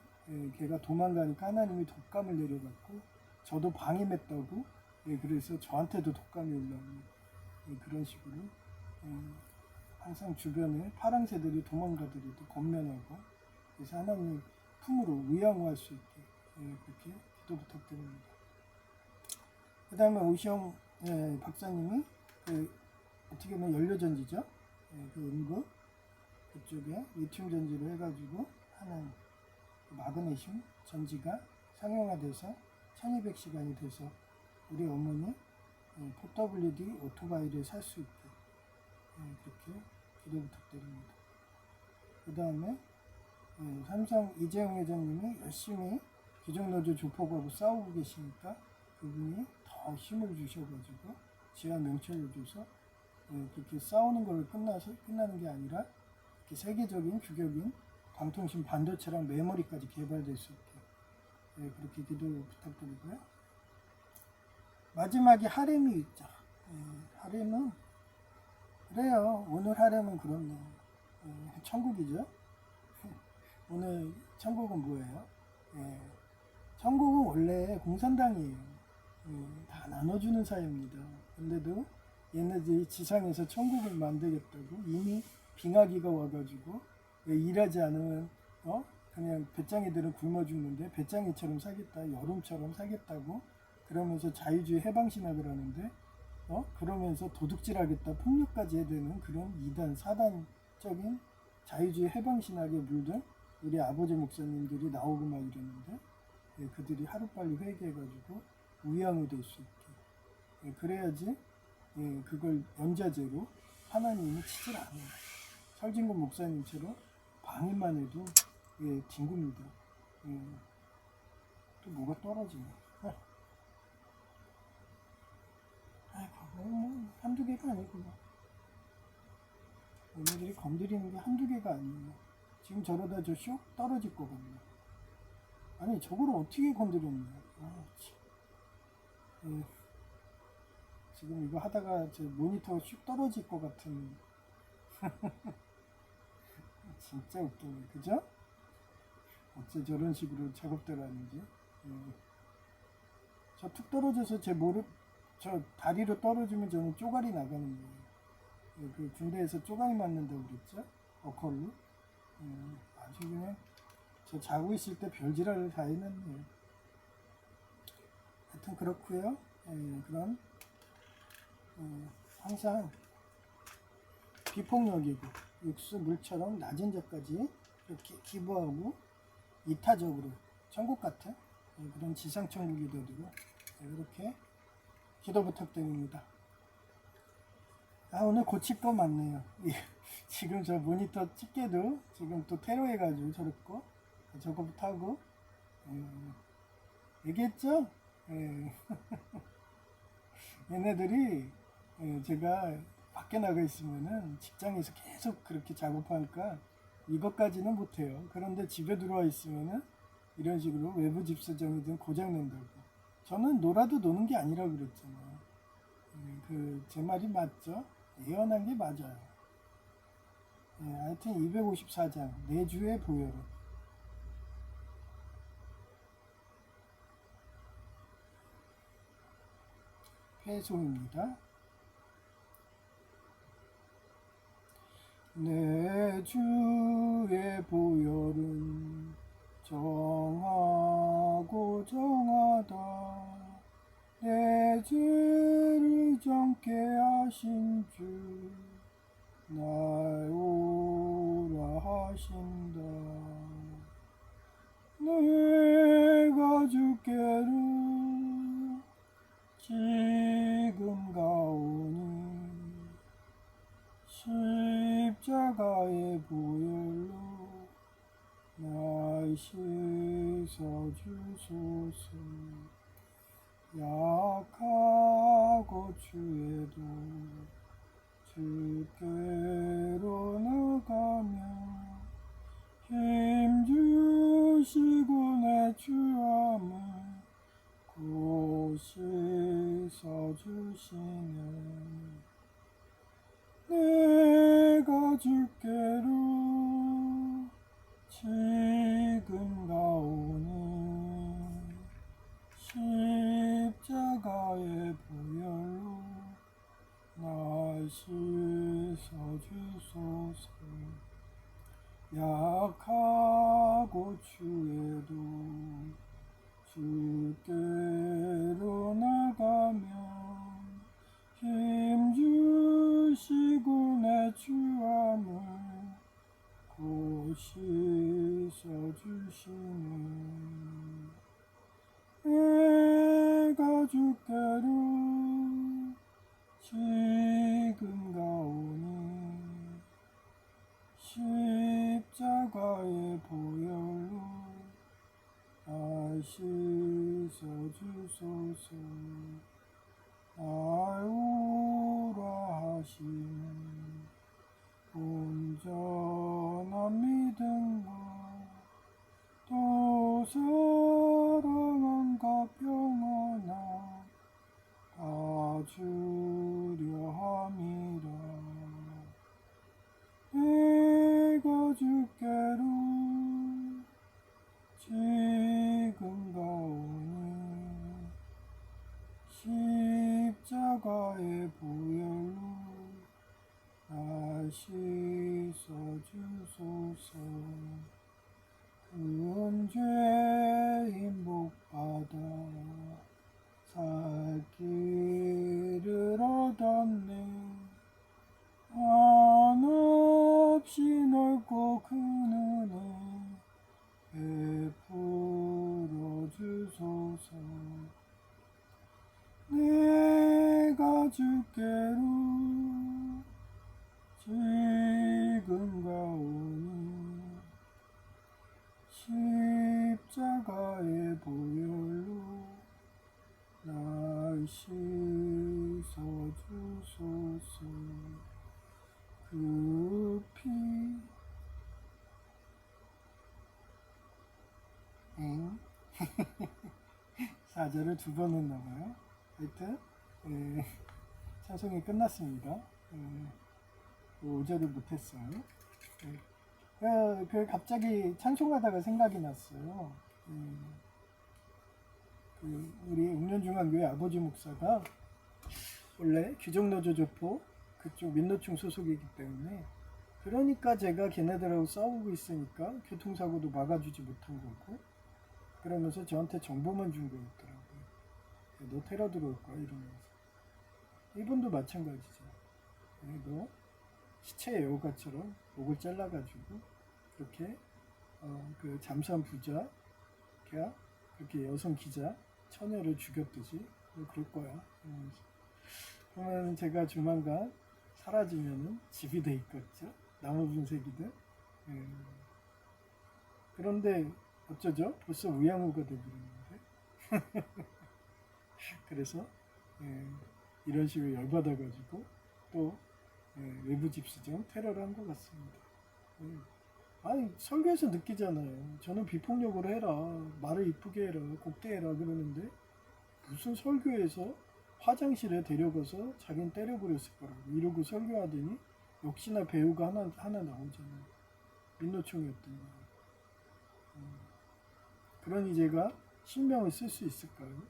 걔가 도망가니까 하나님이 독감을 내려갖고 저도 방임했다고 그래서 저한테도 독감이 올라오고 그런 식으로 항상 주변에 파랑새들이 도망가더라도 건면하고 그래서 하나님 품으로 우양우할 수 있게 그렇게 기도 부탁드립니다. 그 다음에 오시영 박사님이 어떻게 보면 연료전지죠. 그 음극 그쪽에 리튬 전지로 해가지고 하는 마그네슘 전지가 상용화돼서 1200시간이 돼서 우리 어머니 4WD 오토바이를 살 수 있게 그렇게 기도 부탁드립니다. 그 다음에 삼성 이재용 회장님이 열심히 기종노조 조폭하고 싸우고 계시니까 그분이 더 힘을 주셔가지고 지하 명찰을 줘서 그렇게 싸우는 걸로 끝나는 게 아니라 이렇게 세계적인 규격인 방통신 반도체랑 메모리까지 개발될 수 있게 그렇게 기도 부탁드리고요. 마지막에 하렘이 있죠. 하렘은 그래요. 오늘 하렘은 그렇네요. 천국이죠. 오늘 천국은 뭐예요? 천국은 원래 공산당이에요. 다 나눠주는 사회입니다. 근데도 얘네들이 지상에서 천국을 만들겠다고 이미 빙하기가 와가지고 일하지 않으면 그냥 배짱이들은 굶어 죽는데 배짱이처럼 살겠다, 여름처럼 살겠다고 그러면서 자유주의 해방신학을 하는데 그러면서 도둑질하겠다, 폭력까지 해대는 그런 2단, 4단적인 자유주의 해방신학에 물든 우리 아버지 목사님들이 나오고 막 이러는데, 그들이 하루빨리 회개해가지고 우양이 될 수 있게, 그래야지 그걸 연자제로 하나님이 치질 않아요. 설진국 목사님처럼 방해만 해도 뒹굽니다. 또 뭐가 떨어지네. 아이고, 뭐 한두 개가 아니고 얘네들이 건드리는 게 한두 개가 아니에요. 지금 저러다 저 쇽 떨어질 거거든요. 아니 저걸 어떻게 건드렸냐. 지금 이거 하다가 제 모니터가 슉 떨어질 것 같은 진짜 웃기네, 그죠? 어째 저런 식으로 작업들 하는지. 저 툭 떨어져서 제 무릎, 저 다리로 떨어지면 저는 쪼가리 나가는 거예요. 그 군대에서 쪼가리 맞는다고 그랬죠? 어컬로. 아주 그냥 저 자고 있을 때 별지랄을 다 해놨네요. 하여튼 그렇고요. 그럼 항상 비폭력이고 육수 물처럼 낮은 자까지 이렇게 기부하고 이타적으로 천국 같은 그런 지상천국이 되도록 이렇게 기도 부탁드립니다. 오늘 고칠 거 많네요. 지금 저 모니터 찍게도 지금 또 테러해가지고 저렇고 저거부터 하고 얘기했죠? 얘네들이 제가 밖에 나가 있으면은 직장에서 계속 그렇게 작업하니까 이것까지는 못해요. 그런데 집에 들어와 있으면은 이런 식으로 외부 집사정이든 고장낸다고. 저는 놀아도 노는 게 아니라고 그랬잖아요. 제 말이 맞죠? 예언한 게 맞아요. 하여튼 254장 내주의 보혈은 회소입니다. 내 주의 보혈은 정하고 정하다. 내 죄를 정케 하신 주 날 오라 하신다. 내가 주께로 지금 가오니 십자가의 보혈로 날 씻어주소서. 약하고 추해도 주께로 나가며 힘주시고 내 주함을 곧 씻어주시네. 내가 주께로 지금 가오니 십자가의 보혈로 날 씻어주소서. 약하고 추해도 주께로 나가면 힘주시고 내 주함을 곧 씻어주시네. 내가 주께로 지금 가오니 십자가의 보혈로 날 씻어주소서. 날 오라 하시는 온전한 믿음과 또 사랑함과 평안함 다 주려 함이라. 내가 주께로 지금 가오니 십자가의 보혈로 날 씻어주소서. 큰 죄인 복받아 살 길을 얻 주께로 지금 가오니 십자가의 보혈로 날 씻어주소서. 그 피 엥? 4절을 두 번 했나봐요. 하여튼 찬송이 끝났습니다. 5절을 못했어요. 갑자기 찬송하다가 생각이 났어요. 우리 옥년중앙교회 아버지 목사가 원래 규정노조조포 그쪽 민노총 소속이기 때문에, 그러니까 제가 걔네들하고 싸우고 있으니까 교통사고도 막아주지 못한 거고, 그러면서 저한테 정보만 준 거였더라고요. 너 테러 들어올 거야 이러면서. 이분도 마찬가지죠. 너 시체 애호가처럼 목을 잘라가지고 그렇게 그 잠수한 부자 걔가 그렇게 여성 기자 처녀를 죽였듯이 너 그럴 거야. 그러면 제가 조만간 사라지면은 집이 돼 있겠죠. 나무 분쇄기들. 그런데 어쩌죠? 벌써 우양우가 되버렸는데. 그래서 이런 식으로 열받아가지고 또 외부 집수정 테러를 한 것 같습니다. 아니 설교에서 느끼잖아요. 저는 비폭력으로 해라, 말을 이쁘게 해라, 곱게 해라 그러는데 무슨 설교에서 화장실에 데려가서 자기는 때려버렸을 거라고 이러고 설교하더니 역시나 배우가 하나 나오잖아요. 민노총이었던 거예요. 그러니 제가 신명을 쓸 수 있을까요?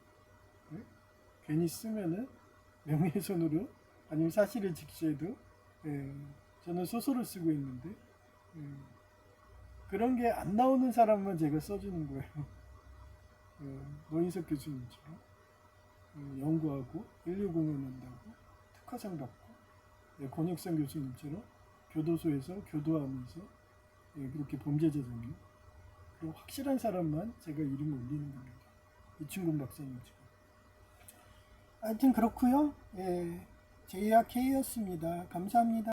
네? 괜히 쓰면은 명예훼손으로 아니면 사실을 직시해도 저는 소설을 쓰고 있는데 그런 게 안 나오는 사람만 제가 써주는 거예요. 노인석 교수님처럼 연구하고 인류 공연한다고 특허상 받고, 권혁선 교수님처럼 교도소에서 교도하면서 그렇게 범죄자잖아요. 그리고 확실한 사람만 제가 이름을 올리는 겁니다. 이충근 박사님처럼. 하여튼 그렇고요. JRK였습니다. 감사합니다.